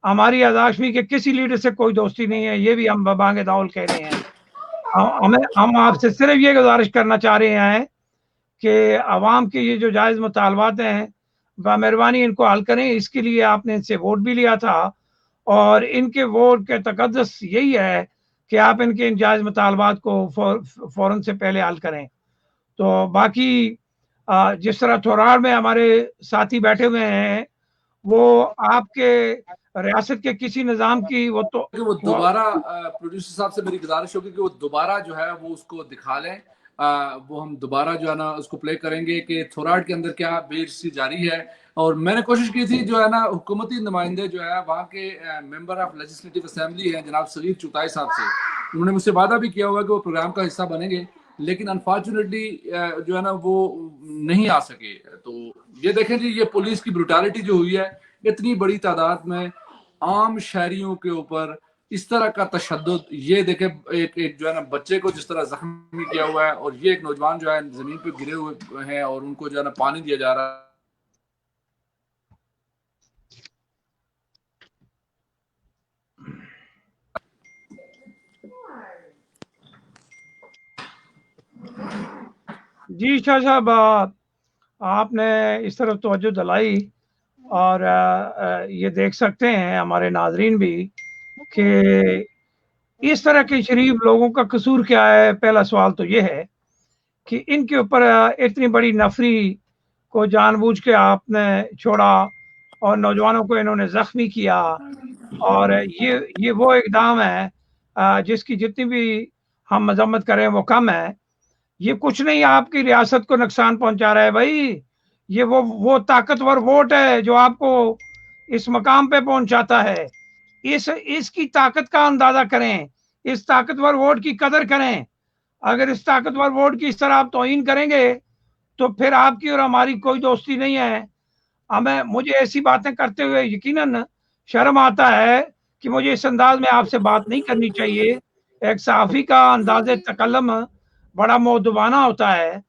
ہماری اداشمی کے کسی لیڈر سے کوئی دوستی نہیں ہے، یہ بھی ہم ببانگ داول کہہ رہے ہیں. ہم آپ سے صرف یہ گزارش کرنا چاہ رہے ہیں کہ عوام کے یہ جو جائز مطالبات ہیں مہربانی ان کو حل کریں. اس کے لیے آپ نے ان سے ووٹ بھی لیا تھا اور ان کے ووٹ کے تقدس یہی ہے कि आप इनके इन जायज़ मुतालबात को फ़ौरन से पहले हल करें। तो बाकी जिस तरह थोराड़ में हमारे साथी बैठे हुए हैं, वो आपके रियासत के किसी निज़ाम की वो वो दोबारा प्रोड्यूसर साहब से मेरी गुजारिश होगी कि वो दोबारा जो है वो उसको दिखा लें। वो हम दोबारा जो है ना उसको प्ले करेंगे कि थोराड़ के अंदर क्या बेइज्जती जारी है। और मैंने कोशिश की थी जो है ना हुकूमती नुमाइंदे जो है वहाँ के मेंबर ऑफ लेजिस्लेटिव असेंबली हैं जनाब सगीर चुताई साहब से, उन्होंने मुझसे वादा भी किया हुआ कि वो प्रोग्राम का हिस्सा बनेंगे, लेकिन अनफॉर्चुनेटली जो है ना वो नहीं आ सके। तो ये देखें जी, ये पुलिस की ब्रुटैलिटी जो हुई है, इतनी बड़ी तादाद में आम शहरियों के ऊपर इस तरह का तशद्दुद, ये देखे एक जो है ना बच्चे को जिस तरह जख्मी किया हुआ है, और ये एक नौजवान जो है जमीन पे गिरे हुए हैं और उनको जो है ना पानी दिया जा रहा है। जी शाह साहब, आपने इस तरफ तवज्जो दिलाई, और ये देख सकते हैं हमारे नाजरीन भी कि इस तरह के शरीफ लोगों का कसूर क्या है। पहला सवाल तो ये है कि इनके ऊपर इतनी बड़ी नफरी को जानबूझ के आपने छोड़ा और नौजवानों को इन्होंने जख्मी किया, और ये वो इकदाम है जिसकी जितनी भी हम मजम्मत करें वो कम है। ये कुछ नहीं आपकी रियासत को नुकसान पहुंचा रहा है भाई, ये वो ताकतवर वोट है जो आपको इस मकाम पे पहुंचाता है। इसकी ताकत का अंदाजा करें, इस ताकतवर वोट की कदर करें। अगर इस ताकतवर वोट की इस तरह आप तौहीन करेंगे तो फिर आपकी और हमारी कोई दोस्ती नहीं है। मुझे ऐसी बातें करते हुए यकीनन शर्म आता है कि मुझे इस अंदाज में आपसे बात नहीं करनी चाहिए। एक सहाफ़ी का अंदाज़े तकल्लुम बड़ा मौदूबाना होता है,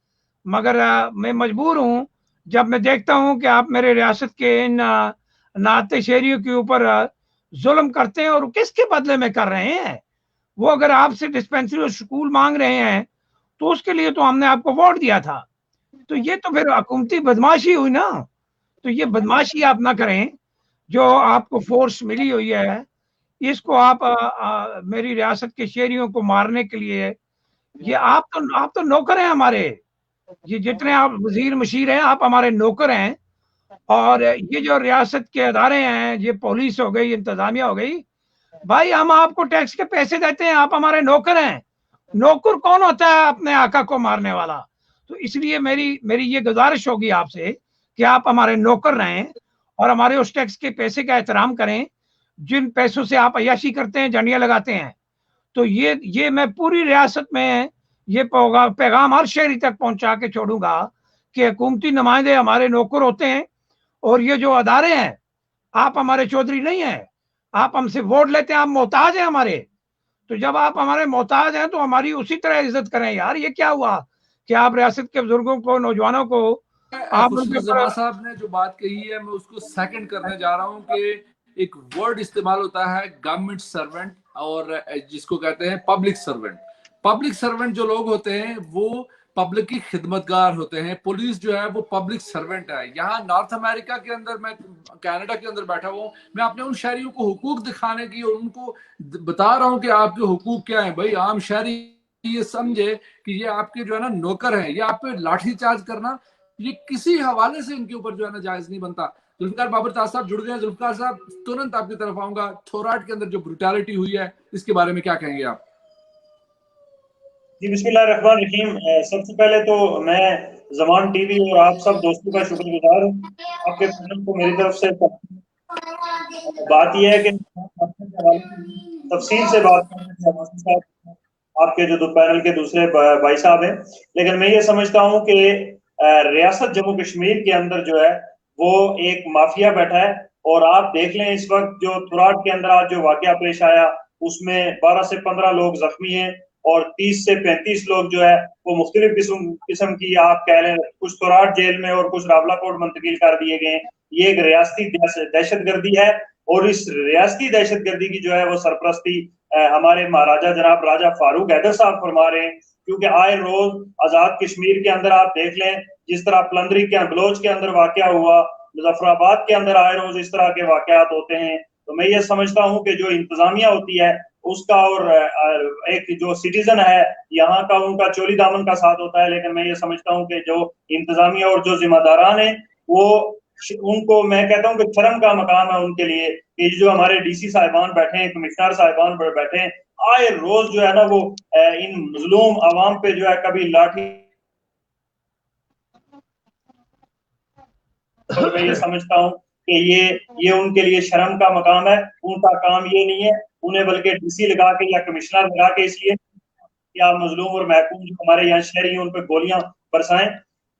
मगर मैं मजबूर हूँ जब मैं देखता हूँ कि आप मेरे रियासत के इन नाते शहरियों के ऊपर जुल्म करते हैं, और किसके बदले में कर रहे हैं। वो अगर आपसे डिस्पेंसरी और स्कूल मांग रहे हैं तो उसके लिए तो हमने आपको वोट दिया था। तो ये तो फिर हुकूमती बदमाशी हुई ना। तो ये बदमाशी आप ना करें, जो आपको फोर्स मिली हुई है इसको आप मेरी रियासत के शहरियों को मारने के लिए, ये आप तो नौकर हैं हमारे। ये जितने आप वजीर मशीर हैं आप हमारे नौकर हैं, और ये जो रियासत के अदारे हैं, ये पुलिस हो गई, इंतजामिया हो गई, भाई हम आपको टैक्स के पैसे देते हैं, आप हमारे नौकर हैं। नौकर कौन होता है अपने आका को मारने वाला। तो इसलिए मेरी ये गुजारिश होगी आपसे कि आप हमारे नौकर रहें और हमारे उस टैक्स के पैसे का एहतराम करें जिन पैसों से आप अय्याशी करते हैं, झंडियां लगाते हैं। तो ये मैं पूरी रियासत में ये पैगाम हर शहरी तक पहुंचा के छोड़ूंगा कि हुकूमती नुमाइंदे हमारे नौकर होते हैं, और ये जो अदारे हैं, आप हमारे चौधरी नहीं हैं, आप हमसे वोट लेते हैं, आप मोहताज हैं हमारे। तो जब आप हमारे मोहताज हैं तो हमारी उसी तरह इज्जत करें यार। ये क्या हुआ कि आप रियासत के बुजुर्गों को, नौजवानों को आप उनके जमा साहब ने जो बात कही है मैं उसको सेकंड करने जा रहा हूँ कि एक वर्ड इस्तेमाल होता है गवर्नमेंट सर्वेंट, और जिसको कहते हैं पब्लिक सर्वेंट। पब्लिक सर्वेंट जो लोग होते हैं वो पब्लिक की खिदमतगार होते हैं। पुलिस जो है वो पब्लिक सर्वेंट है। यहाँ नॉर्थ अमेरिका के अंदर, मैं कनाडा के अंदर बैठा हुआ हूँ, मैं अपने उन शहरियों को हुकूक दिखाने की और उनको बता रहा हूँ कि आपके हुकूक क्या है। भाई आम शहरी ये समझे कि ये आपके जो है ना नौकर है, ये आप पे लाठी चार्ज करना ये किसी हवाले से इनके ऊपर जो है ना जायज नहीं बनता। जुल्फिकार बाबर ताज साहब जुड़ गए। जुल्फिकार साहब, तुरंत आपकी तरफ आऊंगा। थोराट के अंदर जो ब्रुटैलिटी हुई है इसके बारे में क्या कहेंगे आप? जी बिस्मिल्लाहिर्रहमानिर्रहीम। सबसे पहले तो मैं ज़मान टीवी और आप सब दोस्तों का शुक्रगुजार हूँ। आपके पैनल को मेरी तरफ से बात यह है कि तफसील से बात करने के हवाले से आपके जो पैनल के दूसरे भाई साहब हैं, लेकिन मैं ये समझता हूँ कि रियासत जम्मू कश्मीर के अंदर जो है वो एक माफिया बैठा है। और आप देख लें इस वक्त जो थोराट के अंदर आज जो वाकया पेश आया उसमें 12 से 15 लोग जख्मी हैं और 30 से 35 लोग जो है वो मुख्तलिफ किस्म की आप कह लें, कुछ थोराट जेल में और कुछ रावलाकोट मुंतकिल कर दिए गए। ये एक रियासती दहशतगर्दी है, और इस रियासती दहशतगर्दी की जो है वो सरपरस्ती हमारे महाराजा जनाब राजा फारूक हैदर साहब फरमा रहे हैं। क्योंकि आए रोज आजाद कश्मीर के अंदर आप देख लें जिस तरह पलंदरी के बलोच के अंदर वाकया हुआ, मुजफ्फराबाद के अंदर आए रोज इस तरह के वाकयात होते हैं। तो मैं ये समझता हूँ कि जो इंतजामिया होती है उसका और एक जो सिटीजन है यहाँ का उनका चोली दामन का साथ होता है। लेकिन मैं ये समझता हूँ कि जो इंतजामिया और जो जिम्मेदारान है वो उनको मैं कहता हूँ कि शर्म का मकाम है उनके लिए कि जो हमारे डीसी साहिबान बैठे हैं, कमिश्नर साहिबान बैठे हैं, आए रोज जो है ना वो इन मजलूम आवाम पे जो है कभी लाठी। और मैं ये समझता हूँ कि ये उनके लिए शर्म का मकाम है। उनका काम ये नहीं है, उन्हें बल्कि डीसी लगा के या कमिश्नर लगा के इसलिए या मजलूम और महकूम जो हमारे यहाँ शहरी हैं उन पर गोलियां बरसाएं।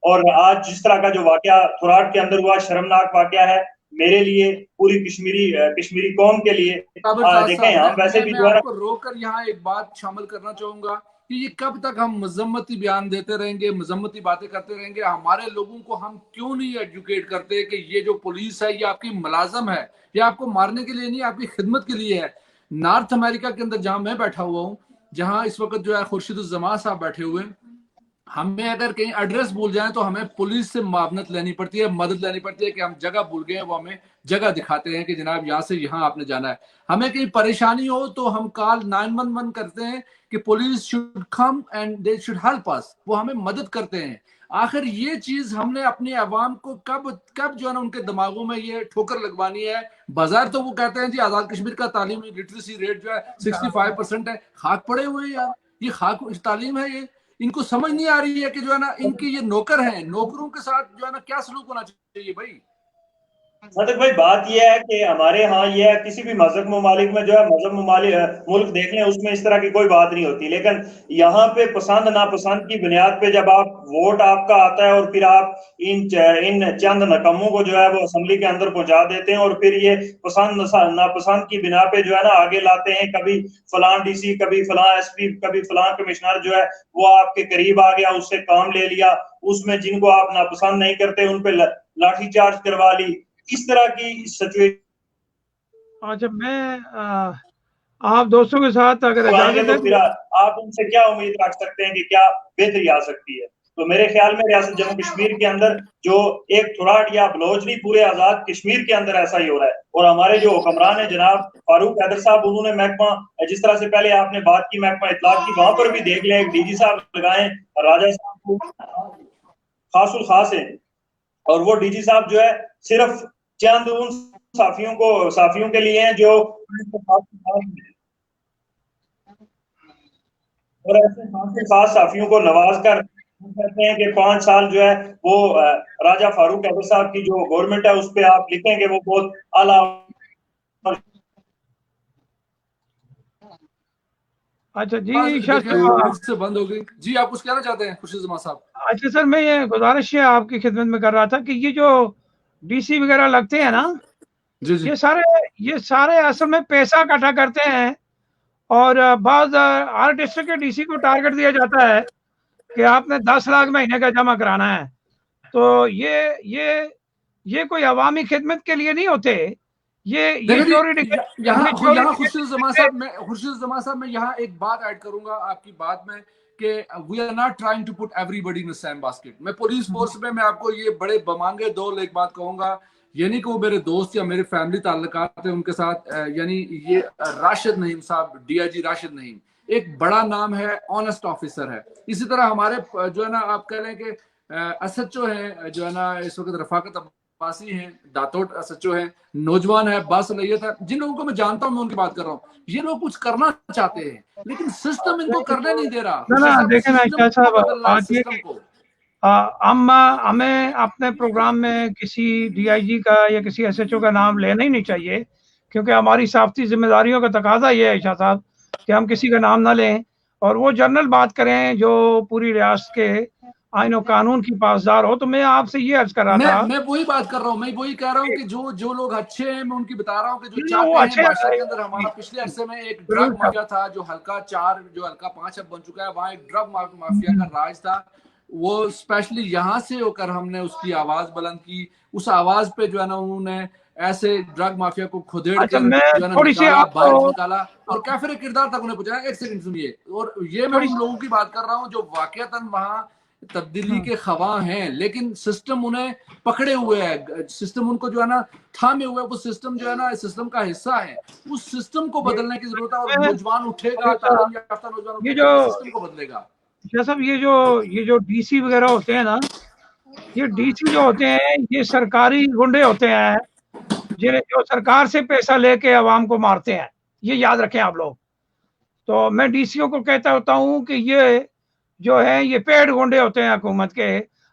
और आज जिस तरह का जो वाकया थोराट के अंदर हुआ, शर्मनाक वाकया है मेरे लिए, पूरी कश्मीरी कौम के लिए। देखें हम वैसे भी जो है आपको रोककर यहाँ एक बात शामिल करना चाहूंगा कि ये कब तक हम मजम्मती बयान देते रहेंगे, मजम्मती बातें करते रहेंगे? हमारे लोगों को हम क्यों नहीं एजुकेट करते कि ये जो पुलिस है ये आपकी मुलाजम है, ये आपको मारने के लिए नहीं, आपकी खिदमत के लिए है। नॉर्थ अमेरिका के अंदर जहां मैं बैठा हुआ हूँ, जहां इस वक्त जो है खुर्शीदुज़्ज़मा साहब बैठे हुए, हमें अगर कहीं एड्रेस भूल जाए तो हमें पुलिस से मावनत लेनी पड़ती है, मदद लेनी पड़ती है कि हम जगह भूल गए, वो हमें जगह दिखाते हैं कि जनाब यहाँ से यहाँ आपने जाना है। हमें कहीं परेशानी हो तो हम कॉल 911 करते हैं कि police should come and they should help us, वो हमें मदद करते हैं। आखिर ये चीज हमने अपने अवाम को कब जो है ना उनके दिमागों में ये ठोकर लगवानी है? बाजार तो वो कहते हैं जी आजाद कश्मीर का तालीमी लिटरेसी रेट जो है 65% है। खाक पड़े हुए यार, ये खाक तालीम है, ये इनको समझ नहीं आ रही है कि जो है ना इनके ये नौकर हैं, नौकरों के साथ जो है ना क्या सलूक होना चाहिए भाई। मतलब भाई बात यह है कि हमारे यहाँ ये है, किसी भी मजहब ममालिक में जो है मजहब मुल्क देख लें उसमें इस तरह की कोई बात नहीं होती। लेकिन यहाँ पे पसंद नापसंद की बुनियाद पे जब आप वोट आपका आता है और फिर आप इन चंद नकम्मों को जो है वो असेंबली के अंदर पहुंचा देते हैं और फिर ये पसंद नापसंद की बिना पे जो है ना आगे लाते हैं, कभी फलां डीसी, कभी फलां एसपी, कभी फलां कमिश्नर जो है वो आपके करीब आ गया, उससे काम ले लिया, उसमें जिनको आप नापसंद नहीं करते उन पे लाठीचार्ज करवा ली, इस तरह की सिचुएशन। अच्छा, मैं आप दोस्तों के साथ अगर इजाजत है तो फिर आप उनसे क्या उम्मीद रख सकते हैं कि क्या बेहतरी आ सकती है? तो मेरे ख्याल में रियासत जम्मू कश्मीर के अंदर जो एक थोराट या बलोच नहीं, पूरे आजाद कश्मीर के अंदर ऐसा ही हो रहा है। और हमारे जो हुक्मरान है जनाब फारूक हैदर साहब, उन्होंने महकमा, जिस तरह से पहले आपने बात की महकमा इत्तलात की, वहां पर भी देख लें एक डीजी साहब लगाए, राजा साहब खासुल खास है, और वो डीजी साहब जो है सिर्फ चंद उन साफियों के लिए हैं जो और ऐसे खास साफियों को नवाज कर कहते हैं कि 5 साल जो है वो राजा फारूक हैदर साहब की जो गवर्नमेंट है उस पर आप लिखेंगे वो बहुत आला। अच्छा जी, से बंद हो गई जी, आप कुछ कहना चाहते हैं खुर्शीदुज़्ज़मा साहब? अच्छा सर, मैं ये गुजारिश है आपकी खिदमत में कर रहा था कि ये जो डीसी वगैरह लगते हैं ना, जी जी, ये सारे असल में पैसा इकट्ठा करते हैं और बाद हर डिस्ट्रिक्ट के डीसी को टारगेट दिया जाता है कि आपने 10 लाख महीने का जमा कराना है। तो ये कोई अवामी खिदमत के लिए नहीं होते, ये यहाँ खुर्शीदुज़्ज़मा साहब मैं यहाँ एक बात ऐड करूंगा आपकी बात में कि we are not trying to put everybody in the same basket. मैं पुलिस फोर्स में मैं आपको ये बड़े बमांगे दो एक बात कहूंगा, ये नहीं कि वो मेरे दोस्त या मेरे फैमिली ताल्लुकात है उनके साथ, यानी ये राशिद नईम साहब, डीआईजी राशिद नईम एक बड़ा नाम है, ऑनेस्ट ऑफिसर है। इसी तरह हमारे जो है ना आप कह रहे हैं कि एसएचओ है जो है ना इस वक्त रफाकत अब्बासी हैं, दातोट एसएचओ है, नौजवान है, बासलियत है, जिन लोगों को मैं जानता हूं मैं उनकी बात कर रहा हूँ। ये लोग कुछ करना चाहते हैं लेकिन सिस्टम इनको करने नहीं दे रहा। देखें ना क्या साहब, हमें अपने प्रोग्राम में किसी डीआईजी का या किसी एसएचओ का नाम लेना ही नहीं चाहिए, क्योंकि हमारी साफ्ती जिम्मेदारियों का तकाजा ये है शाह साहब कि हम किसी का नाम ना लें और वो जनरल बात करें जो पूरी रियासत के आईन और कानून की पासदार हो। तो मैं आपसे ये अर्ज कर रहा था, मैं वही बात कर रहा हूँ, मैं वही कह रहा हूँ कि जो लोग अच्छे हैं मैं उनकी बता रहा हूँ कि जो वो अच्छे हैं। बादशाह के अंदर हमारा पिछले अरसे में एक ड्रग माफिया था जो हल्का 4 जो हल्का 5 अब बन चुका है, वहाँ एक ड्रग माफिया का राज था। वो स्पेशली यहाँ से होकर हमने उसकी आवाज बुलंद की, उस आवाज पे जो है ना उन्होंने ऐसे ड्रग माफिया को खुदेड़ कर जो है ना बाहर निकाला और काफिर किरदार तक उन्हें पहुंचाया। एक सेकंड सुनिए, और ये मैं उन लोगों की बात कर रहा हूँ जो वाकईतन वहाँ تبدیلی کے خواہاں ہیں، لیکن سسٹم انہیں پکڑے ہوئے ہے، سسٹم ان کو جو ہے نا تھامے ہوئے، وہ سسٹم جو ہے نا سسٹم کا حصہ ہے، اس سسٹم کو بدلنے کی ضرورت ہے، اور نوجوان اٹھے گا، تعلیم یافتہ نوجوان یہ اٹھے جو گا تو سسٹم کو بدلے گا۔ شاہ صاحب یہ جو ڈی سی وغیرہ ہوتے ہیں نا، یہ ڈی سی جو ہوتے ہیں یہ سرکاری گنڈے ہوتے ہیں جو سرکار سے پیسہ لے کے عوام کو مارتے ہیں، یہ یاد رکھیں آپ لوگ۔ تو میں ڈی سیوں کو کہتا ہوتا ہوں کہ یہ جو ہے یہ پیڈ گنڈے ہوتے ہیں حکومت کے،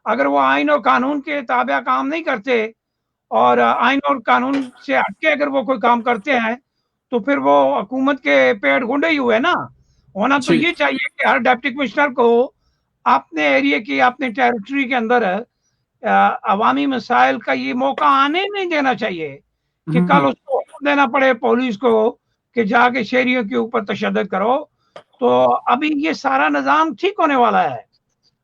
اگر وہ آئین اور قانون کے تابع کام نہیں کرتے اور آئین اور قانون سے ہٹ کے اگر وہ کوئی کام کرتے ہیں تو پھر وہ حکومت کے پیڈ گنڈے ہی ہوئے نا۔ ہونا تو یہ چاہیے کہ ہر ڈپٹی کمشنر کو اپنے ایریے کی، اپنے ٹیریٹری کے اندر عوامی مسائل کا یہ موقع آنے نہیں دینا چاہیے کہ کل اس کو دینا پڑے پولیس کو کہ جا کے شہریوں کے اوپر تشدد کرو۔ تو ابھی یہ سارا نظام ٹھیک ہونے والا ہے،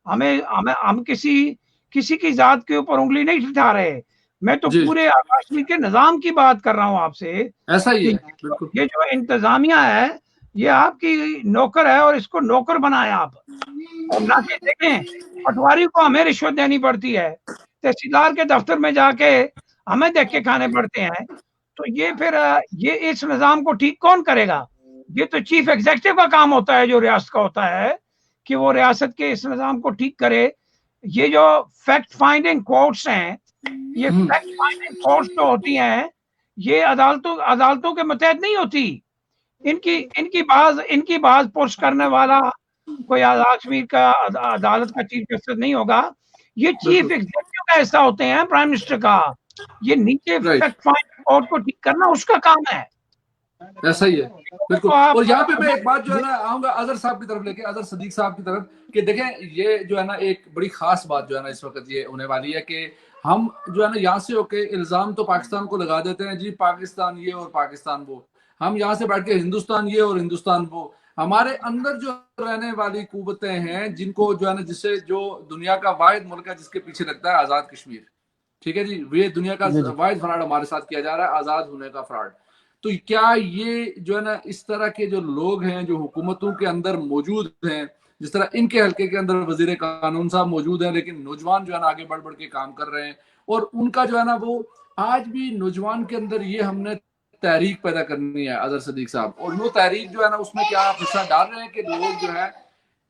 ہم کسی کی ذات کے اوپر انگلی نہیں اٹھا رہے، میں تو پورے کشمیر کے نظام کی بات کر رہا ہوں آپ سے۔ ایسا ہی ہے، بالکل۔ یہ جو انتظامیہ ہے یہ آپ کی نوکر ہے اور اس کو نوکر بنائے آپ، اور نہ کہ دیکھیں پٹواری کو ہمیں رشوت دینی پڑتی ہے، تحصیلدار کے دفتر میں جا کے ہمیں دیکھ کے کھانے پڑتے ہیں، تو یہ پھر یہ اس نظام کو ٹھیک کون کرے گا؟ یہ تو چیف ایگزیکٹو کا کام ہوتا ہے جو ریاست کا ہوتا ہے کہ وہ ریاست کے اس نظام کو ٹھیک کرے۔ یہ جو فیکٹ فائنڈنگ کورٹس ہیں، یہ فیکٹ فائنڈنگ کورٹس جو ہوتی ہیں یہ عدالتوں کے متحد نہیں ہوتی، ان کی بعض پرس کرنے والا کوئی آزاد کشمیر کا عدالت کا چیف جسٹس نہیں ہوگا، یہ چیف ایگزیکٹو کا حصہ ہوتے ہیں، پرائم منسٹر کا۔ یہ نیچے فیکٹ فائنڈنگ کورٹ کو ٹھیک کرنا اس کا کام ہے۔ ایسا ہی ہے، بالکل۔ اور یہاں پہ میں ایک بات جو ہے نا آؤں گا اظہر صاحب کی طرف لے کے، اظہر صدیق صاحب کی طرف، کہ دیکھیں یہ جو ہے نا ایک بڑی خاص بات جو ہے نا اس وقت یہ ہونے والی ہے کہ ہم جو ہے نا یہاں سے ہو کے الزام تو پاکستان کو لگا دیتے ہیں، جی پاکستان یہ اور پاکستان وہ، ہم یہاں سے بیٹھ کے ہندوستان یہ اور ہندوستان وہ، ہمارے اندر جو رہنے والی قوتیں ہیں جن کو جو ہے نا جس سے جو دنیا کا واحد ملک ہے جس کے پیچھے لگتا ہے آزاد کشمیر، ٹھیک ہے جی، یہ دنیا کا واحد فراڈ ہمارے ساتھ کیا جا رہا ہے، آزاد ہونے کا فراڈ۔ تو کیا یہ جو ہے نا اس طرح کے جو لوگ ہیں جو حکومتوں کے اندر موجود ہیں، جس طرح ان کے حلقے کے اندر وزیر قانون صاحب موجود ہیں، لیکن نوجوان جو ہے نا آگے بڑھ بڑھ کے کام کر رہے ہیں، اور ان کا جو ہے نا وہ آج بھی نوجوان کے اندر یہ ہم نے تحریک پیدا کرنی ہے اظہر صدیق صاحب، اور وہ تحریک جو ہے نا اس میں کیا آپ حصہ ڈال رہے ہیں کہ لوگ جو ہے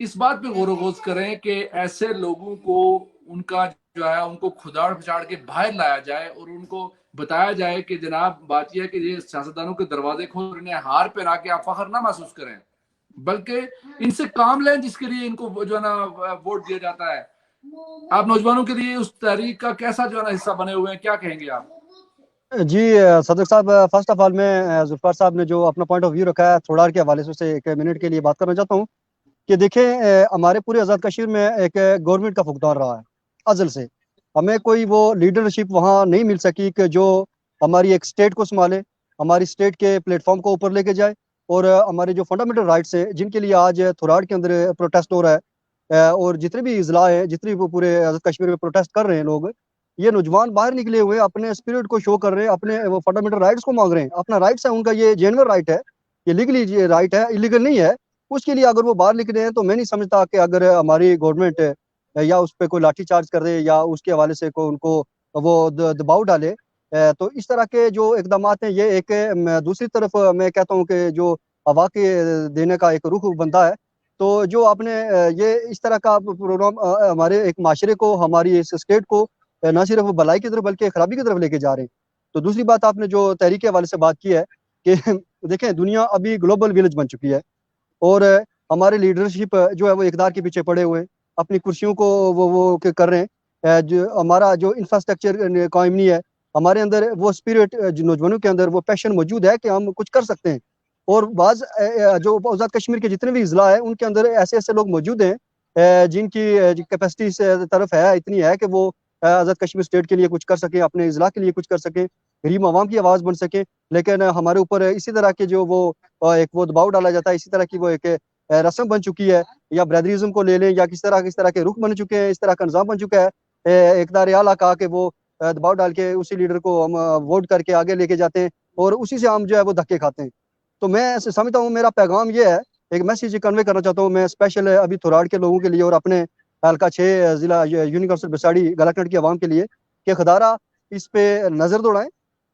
اس بات پہ غور و خوض کریں کہ ایسے لوگوں کو ان کا جو ہے ان کو کھداڑ پھچاڑ کے باہر لایا جائے اور ان کو بتایا جائے کہ جناب بات یہ ہے کہ یہ سیاستدانوں کے دروازے کھول انہیں ہار پہ لا کے آپ فخر نہ محسوس کریں، بلکہ ان سے کام لیں جس کے لیے ان کو جو ہے نا ووٹ دیا جاتا ہے۔ آپ نوجوانوں کے لیے اس تحریک کا کیسا جو ہے نا حصہ بنے ہوئے ہیں، کیا کہیں گے آپ؟ جی صدر صاحب، فرسٹ آف آل میں ذوالفقار صاحب نے جو اپنا پوائنٹ آف ویو رکھا ہے تھوڑار کے حوالے سے ایک منٹ کے لیے بات کرنا چاہتا ہوں کہ دیکھیں ہمارے پورے آزاد کشمیر میں ایک گورنمنٹ کا فقدان رہا ہے ازل سے، ہمیں کوئی وہ لیڈرشپ وہاں نہیں مل سکی کہ جو ہماری ایک اسٹیٹ کو سنبھالے، ہماری اسٹیٹ کے پلیٹ فارم کو اوپر لے کے جائے، اور ہمارے جو فنڈامنٹل رائٹس ہیں جن کے لیے آج تھوڑاڑ کے اندر پروٹیسٹ ہو رہا ہے، اور جتنے بھی اضلاع ہیں، جتنے بھی پورے آزاد کشمیر میں پروٹیسٹ کر رہے ہیں لوگ، یہ نوجوان باہر نکلے ہوئے اپنے اسپرٹ کو شو کر رہے ہیں، اپنے وہ فنڈامنٹل رائٹس کو مانگ رہے ہیں، اپنا رائٹس ہے ان کا، یہ جینور رائٹ ہے، یہ لیگلی رائٹ ہے، ایلیگل نہیں ہے، اس کے لیے اگر وہ باہر نکلے ہیں تو میں نہیں سمجھتا کہ اگر ہماری گورنمنٹ یا اس پہ کوئی لاٹھی چارج کر دے یا اس کے حوالے سے کوئی ان کو وہ دباؤ ڈالے، تو اس طرح کے جو اقدامات ہیں یہ ایک دوسری طرف میں کہتا ہوں کہ جو ہوا کے دینے کا ایک رخ بنتا ہے، تو جو آپ نے یہ اس طرح کا پروگرام ہمارے ایک معاشرے کو، ہماری اس اسٹیٹ کو نہ صرف بھلائی کی طرف بلکہ خرابی کی طرف لے کے جا رہے ہیں۔ تو دوسری بات آپ نے جو تحریک کے حوالے سے بات کی ہے کہ دیکھیں دنیا ابھی گلوبل ولیج بن چکی ہے، اور ہمارے لیڈرشپ جو ہے وہ اقتدار کے پیچھے پڑے ہوئے اپنی کرسیوں کو وہ کر رہے ہیں، جو ہمارا جو انفراسٹرکچر قائم نہیں ہے، ہمارے اندر وہ اسپرٹ نوجوانوں کے اندر وہ پیشن موجود ہے کہ ہم کچھ کر سکتے ہیں، اور بعض جو آزاد کشمیر کے جتنے بھی اضلاع ہیں ان کے اندر ایسے ایسے لوگ موجود ہیں جن کی کیپیسٹی سے طرف ہے اتنی ہے کہ وہ آزاد کشمیر اسٹیٹ کے لیے کچھ کر سکیں، اپنے اضلاع کے لیے کچھ کر سکیں، غریب عوام کی آواز بن سکیں، لیکن ہمارے اوپر اسی طرح کے جو وہ ایک وہ دباؤ ڈالا جاتا ہے، اسی طرح کی وہ ایک رسم بن چکی ہے، یا برادریزم کو لے لیں یا کس طرح کے رخ بن چکے ہیں، اس طرح کا نظام بن چکا ہے، اقتدار اعلیٰ کا کہ وہ دباؤ ڈال کے اسی لیڈر کو ہم ووٹ کر کے آگے لے کے جاتے ہیں اور اسی سے ہم جو ہے وہ دھکے کھاتے ہیں۔ تو میں سمجھتا ہوں میرا پیغام یہ ہے، ایک میسیج کنوے کرنا چاہتا ہوں میں اسپیشل ابھی تھوڑاڑ کے لوگوں کے لیے اور اپنے हल्का 6 ज़िला यूनियन काउंसिल बसाड़ी गलाकंड की आवाम के लिए कि खुदारा इस पे नज़र दौड़ाएं।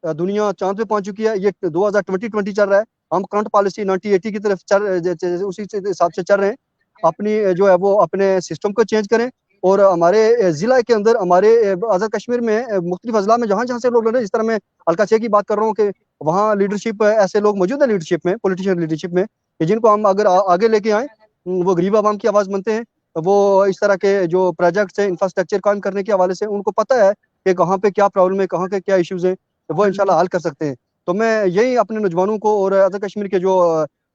दुनिया चांद पे पहुंच चुकी है, ये 2020 चल रहा है, हम करंट पॉलिसी 1980 की तरफ उसी हिसाब से चल रहे हैं। अपनी जो है वो अपने सिस्टम को चेंज करें और हमारे ज़िला के अंदर हमारे आज़ाद कश्मीर में मुख्तलिफ अज़ला में जहाँ से लोग लड़ रहे हैं, जिस तरह मैं हल्का 6 की बात कर रहा हूँ कि वहाँ लीडरशिप ऐसे लोग मौजूद है लीडरशिप में, पॉलिटिशियन लीडरशिप में, कि जिनको हम अगर आगे लेके आएँ वो गरीब आवाम की आवाज़ बनते हैं। वो इस तरह के जो प्रोजेक्ट्स हैं इंफ्रास्ट्रक्चर कायम करने के हवाले से उनको पता है कि कहाँ पे क्या प्रॉब्लम है, कहाँ के क्या इश्यूज़ हैं, तो वो इंशाल्लाह हल कर सकते हैं। तो मैं यही अपने नौजवानों को और आज़ाद कश्मीर के जो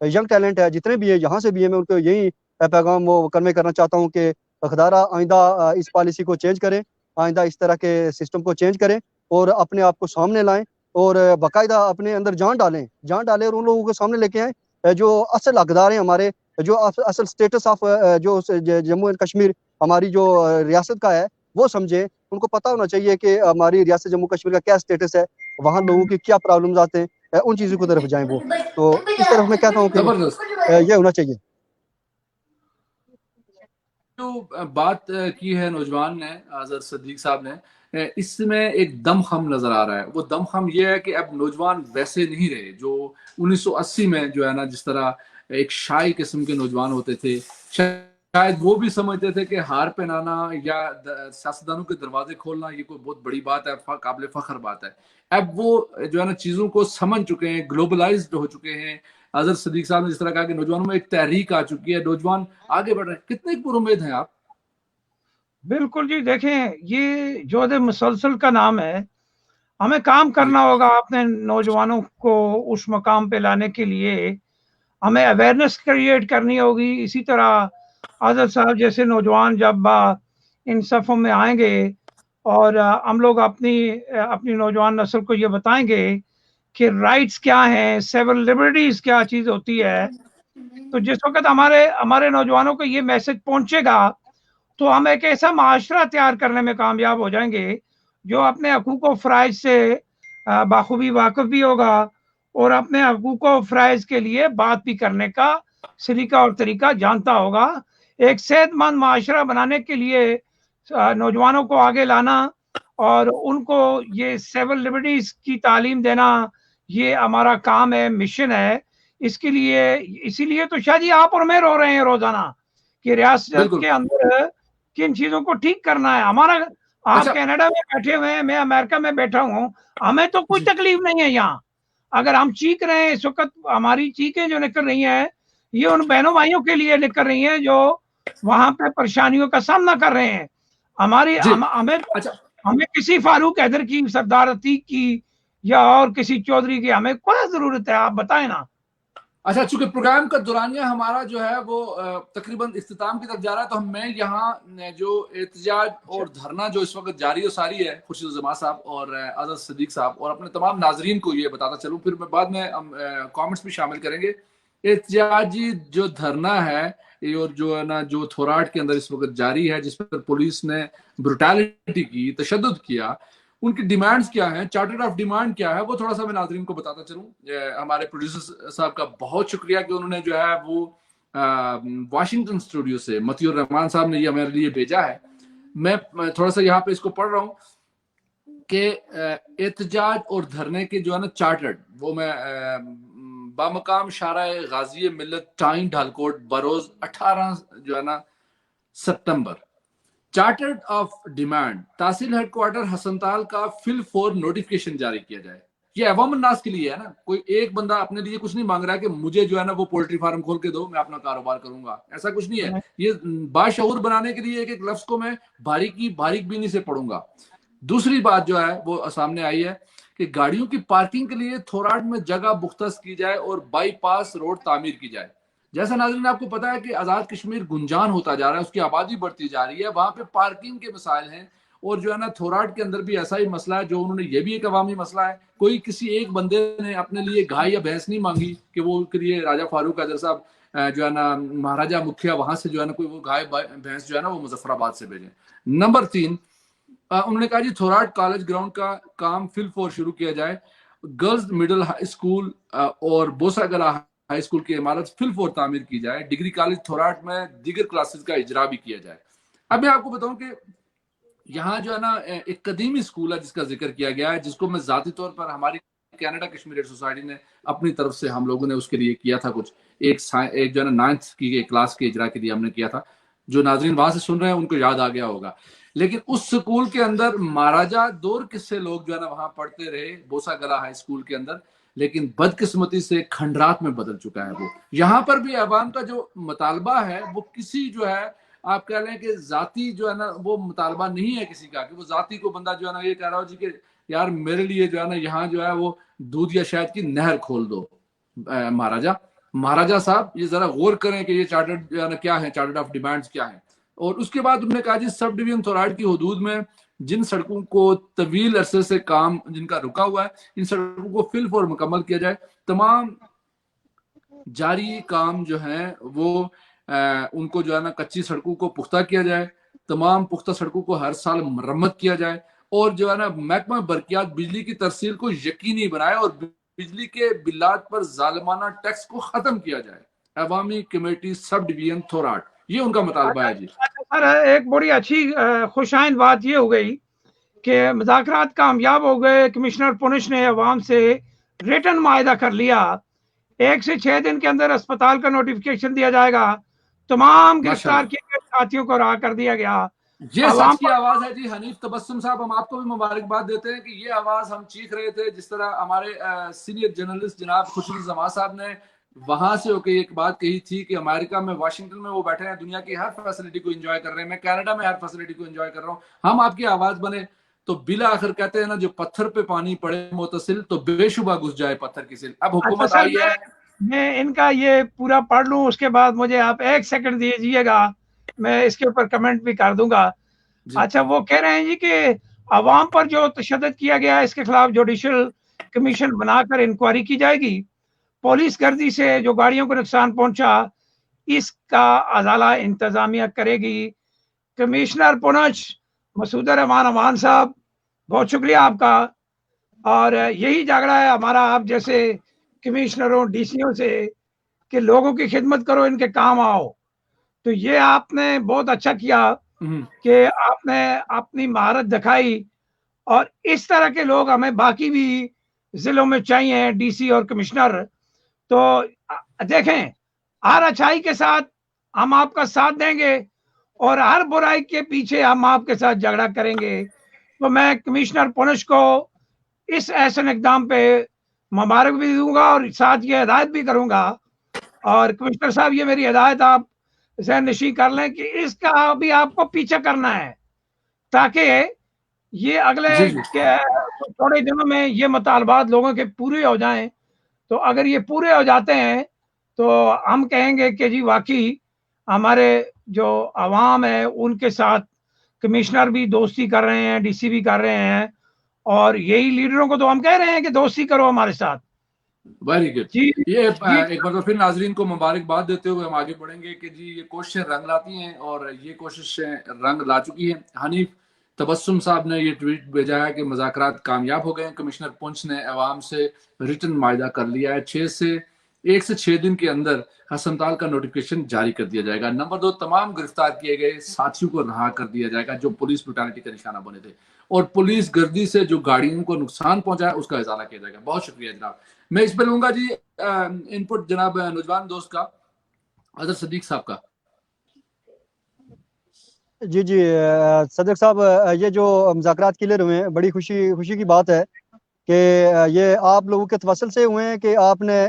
यंग टैलेंट है जितने भी है यहाँ से भी है, मैं उनको यही पैगाम वो कन्वे करना चाहता हूँ कि खुदारा आइंदा इस पॉलिसी को चेंज करें, आइंदा इस तरह के सिस्टम को चेंज करें और अपने आप को सामने लाएं और बाकायदा अपने अंदर जान डालें और उन लोगों को सामने लेके आएँ जो असल हकदार हैं हमारे, जो असल स्टेटस ऑफ जो जम्मू एंड कश्मीर हमारी जो रियासत का है वो समझें। उनको पता होना चाहिए कि हमारी रियासत जम्मू कश्मीर का क्या स्टेटस है, वहाँ लोगों की क्या प्रॉब्लम्स आते हैं, उन चीज़ों की तरफ जाएं वो। तो इस तरफ मैं कहता हूँ कि जबरदस्त ये होना चाहिए। जो बात की है नौजवान ने, आज़ाद सदीक साहब ने, इसमें एक दमखम नजर आ रहा है। वो दमखम ये है कि अब नौजवान वैसे नहीं रहे जो 1980 में जो है ना, जिस तरह एक शाही किस्म के नौजवान होते थे। शायद वो भी समझते थे कि हार पहनाना या सियासतदानों के दरवाजे खोलना ये कोई बहुत बड़ी बात है, काबिल फख्र बात है। अब वो जो है ना चीजों को समझ चुके हैं, ग्लोबलाइज्ड हो चुके हैं। अजहर सदीक साहब ने जिस तरह कहा कि नौजवानों में एक तहरीक आ चुकी है, नौजवान आगे बढ़ रहे हैं, कितने पुरुमेद हैं आप? बिल्कुल जी, देखें ये जोध मुसलसल का नाम है। हमें काम करना होगा अपने नौजवानों को उस मकाम पे लाने के लिए, हमें अवेयरनेस क्रिएट करनी होगी। इसी तरह आज़ाद साहब जैसे नौजवान जब इन सफ़ों में आएंगे और हम लोग अपनी नौजवान नस्ल को ये बताएंगे कि राइट्स क्या हैं, सिविल लिबर्टीज क्या चीज़ होती है, तो जिस वक्त हमारे हमारे नौजवानों को ये मैसेज पहुंचेगा तो हम एक ऐसा माशरा तैयार करने में कामयाब हो जाएंगे जो अपने हकूक़ व फ़राइज़ से बाखूबी वाकिफ़ भी होगा और अपने हकूक़ व फ़राइज़ के लिए बात भी करने का सलीका और तरीका जानता होगा। एक सेहतमंद माशरा बनाने के लिए नौजवानों को आगे लाना और उनको ये सिविल लिबर्टीज की तालीम देना, ये हमारा काम है, मिशन है। इसके लिए इसीलिए तो शायद ये आप और मैं रो रहे हैं रोजाना कि रियासत के अंदर किन चीजों को ठीक करना है। हमारा आप कनाडा में बैठे हुए हैं, मैं अमेरिका में बैठा हूँ, हमें तो कोई तकलीफ नहीं है यहाँ। अगर हम चीख रहे हैं इस वक्त, हमारी चीखें जो निकल रही हैं ये उन बहनों भाइयों के लिए निकल रही हैं जो वहां पे परेशानियों का सामना कर रहे हैं। हमें किसी फारूक हैदर की, सरदार अतीक की या और किसी चौधरी की हमें क्या जरूरत है, आप बताएं ना। अच्छा, चूंकि प्रोग्राम का दौरानिया हमारा जो है वो तकरीबन इख्तिताम की तरफ जा रहा है, तो मैं यहाँ जो एहतजाज और धरना जो इस वक्त जारी और सारी है, खुर्शीद जमा साहब और आज़ाद सदीक साहब और अपने तमाम नाजरीन को ये बताता चलूँ, फिर मैं बाद में हम कमेंट्स भी शामिल करेंगे। एहतजाजी जो धरना है और जो है ना जो थोराट के अंदर इस वक्त जारी है, जिस पर पुलिस ने ब्रुटैलिटी की, तशद्दुद किया, उनकी डिमांड्स क्या हैं, चार्टर ऑफ डिमांड क्या है, वो थोड़ा सा मैं नाज़रीन को बताता चलूं। हमारे प्रोड्यूसर साहब का बहुत शुक्रिया कि उन्होंने जो है वो वाशिंगटन स्टूडियो से मतियुर रहमान साहब ने ये हमारे लिए भेजा है। मैं थोड़ा सा यहाँ पे इसको पढ़ रहा हूँ कि एहतजाज और धरने के जो है ना चार्टर्ड, वो मैं बामकाम शाराए गाजी मिल्लत टाइम ढालकोट बरोज 18 जो है ना सितंबर, चार्टर्ड ऑफ डिमांड तहसील हेडक्वार्टर हसनताल का फिल फॉर नोटिफिकेशन जारी किया जाए। ये अवाम नास के लिए है ना, कोई एक बंदा अपने लिए कुछ नहीं मांग रहा है कि मुझे जो है ना वो पोल्ट्री फार्म खोल के दो, मैं अपना कारोबार करूंगा, ऐसा कुछ नहीं है। ये बाशऊर बनाने के लिए एक एक लफ्ज को मैं बारीक बीनी से पढ़ूंगा। दूसरी बात जो है वो सामने आई है कि गाड़ियों की पार्किंग के लिए थोराट में जगह मुख्तस की जाए और बाईपास रोड तामीर की जाए। जैसा नाज़रीन आपको पता है कि आज़ाद कश्मीर गुंजान होता जा रहा है, उसकी आबादी बढ़ती जा रही है, वहां पे पार्किंग के मसाइल हैं और जो है ना थोराट के अंदर भी ऐसा ही मसला है, जो उन्होंने ये भी एक अवामी मसला है। कोई किसी एक बंदे ने अपने लिए गाय या भैंस नहीं मांगी कि वो उसके लिए राजा फारूक हैदर साहब जो है ना महाराजा मुखिया वहां से जो है ना कोई वो गाय भैंस जो है ना वो मुजफ्फराबाद से भेजे। नंबर 3, उन्होंने कहा जी थोराट कॉलेज ग्राउंड का काम फिल फॉर शुरू किया जाए, गर्ल्स मिडिल हाई स्कूल और बोसागला हाई स्कूल की इमारत फिल फॉर तामीर की जाए, डिग्री कॉलेज थोराट में दीगर क्लासेस का इजरा भी किया जाए। अब मैं आपको बताऊं कि यहाँ जो है ना एक कदीमी स्कूल है जिसका जिक्र किया गया है, जिसको मैं ज़ाती तौर पर हमारी कनाडा कश्मीर सोसाइटी ने अपनी तरफ से हम लोगों ने उसके लिए किया था कुछ, एक जो है ना 9th की क्लास के इजरा के लिए हमने किया था। जो नाजरीन वहां से सुन रहे हैं उनको याद आ गया होगा। लेकिन उस स्कूल के अंदर महाराजा दौर किस्से लोग जो है ना वहां पढ़ते रहे, बोसा गला हाई स्कूल के अंदर, लेकिन बदकिस्मती से खंडरात में बदल चुका है वो। यहाँ पर भी अवाम का जो मुतालबा है वो किसी जो है आप कह लें कि जाती जो है ना वो मुतालबा नहीं है किसी का, कि वो जाती को बंदा जो है ना ये कह रहा हो जी कि यार मेरे लिए जो है ना यहाँ जो है वो दूध या शहद की नहर खोल दो। महाराजा साहब ये जरा गौर करें कि ये चार्टर्ड जो है ना क्या है, चार्टर्ड ऑफ डिमांड्स क्या है। और उसके बाद उन्होंने कहा जी सब डिवीजन अथॉरिटी की हदूद में जिन सड़कों को तवील अरसे से काम जिनका रुका हुआ है, इन सड़कों को फिल फॉर मुकम्मल किया जाए। तमाम जारी काम जो है वो उनको जो है ना कच्ची सड़कों को पुख्ता किया जाए, तमाम पुख्ता सड़कों को हर साल मरम्मत किया जाए, और जो है ना महकमा बरकियात बिजली की तरसील को यकीनी बनाए और बिजली के बिलात पर जालिमाना टैक्स को खत्म किया जाए। अवामी कमेटी सब डिवीजन थोराट, ये उनका मुतालबा है जी। सर एक बड़ी अच्छी खुशाइन बात ये हो गई कि मुज़ाकरात कामयाब हो गए। कमिश्नर पुनिश ने अवाम से रिटन मायदा कर लिया, 1 से 6 दिन के अंदर अस्पताल का नोटिफिकेशन दिया जाएगा, तमाम गिरफ्तार किए गए साथियों को रहा कर दिया गया। ये सच की आवाज है जी। हनीफ तबस्सुम साहब, हम आपको भी मुबारकबाद देते हैं कि ये आवाज हम चीख रहे थे, जिस तरह हमारे सीनियर जर्नलिस्ट जनाब खुशबू जमा साहब ने वहां से होकर एक बात कही थी कि अमेरिका में वाशिंगटन में वो बैठे हैं, दुनिया की हर फैसिलिटी को एंजॉय कर रहे हैं, मैं कनाडा में हर फैसिलिटी को एंजॉय कर रहा हूँ, हम आपकी आवाज बने। तो बिला आखिर कहते हैं ना, जो पत्थर पे पानी पड़े मुतसिल तो बेशुबा घुस जाए पत्थर की सिल। अब हुकूमत आई है, मैं इनका ये पूरा पढ़ लूं, उसके बाद मुझे आप 1 सेकंड दीजिएगा, मैं इसके ऊपर कमेंट भी कर दूंगा। अच्छा, वो कह रहे हैं जी कि अवाम पर जो तशद्दुद किया गया है इसके खिलाफ जुडिशल कमीशन बनाकर इंक्वायरी की जाएगी। पुलिस गर्दी से जो गाड़ियों को नुकसान पहुंचा इसका अजाला इंतजामिया करेगी। कमिश्नर पुनछ मसूद रहमान अमान साहब, बहुत शुक्रिया आपका। और यही झगड़ा है हमारा आप जैसे कमिश्नरों डीसीओ से कि लोगों की खिदमत करो, इनके काम आओ। तो ये आपने बहुत अच्छा किया कि आपने अपनी महारत दिखाई, और इस तरह के लोग हमें बाकी भी जिलों में चाहिए, डीसी और कमिश्नर। तो देखें, हर अच्छाई के साथ हम आपका साथ देंगे और हर बुराई के पीछे हम आपके साथ झगड़ा करेंगे। तो मैं कमिश्नर पुनछ को इस ऐसे इक़दाम पे मुबारक भी दूंगा और साथ ये हिदायत भी करूंगा। और कमिश्नर साहब, ये मेरी हिदायत आप ज़हन नशीं कर लें कि इसका भी आपको पीछा करना है, ताकि ये अगले थोड़े दिनों में ये मुतालबात लोगों के पूरे हो जाएं। तो अगर ये पूरे हो जाते हैं तो हम कहेंगे कि जी वाकई हमारे जो अवाम है उनके साथ कमिश्नर भी दोस्ती कर रहे हैं, डीसी भी कर रहे हैं, और यही लीडरों को तो हम कह रहे हैं कि दोस्ती करो हमारे साथ। Very good. ये एक बार तो फिर नाजरीन को मुबारकबाद देते हुए हम आगे बढ़ेंगे कि जी ये कोशिशें रंग लाती हैं, और ये कोशिशें रंग ला चुकी हैं। हनीफ तबस्सुम साहब ने ये ट्वीट भेजा है कि मुज़ाकरात कामयाब हो गए, कमिश्नर पुंछ ने अवाम से रिटन मायदा कर लिया है, 1 से 6 दिन के अंदर हस्पताल का नोटिफिकेशन जारी कर दिया जाएगा। नंबर 2, तमाम गिरफ्तार किए गए साथियों को रहा कर दिया जाएगा जो पुलिस ब्रुटैलिटी का निशाना बने थे, और पुलिस गर्दी से जो गाड़ियों को नुकसान पहुंचा है उसका इजाला किया जाएगा। बहुत शुक्रिया जनाब। मैं इस पर लूंगा जी इनपुट जनाब नौजवान दोस्त का, अजहर सदीक साहब का। जी सदक साहब, ये जो मुज़ाकरात क्लियर हुए हैं, बड़ी खुशी की बात है कि ये आप लोगों के तवसल से हुए हैं कि आपने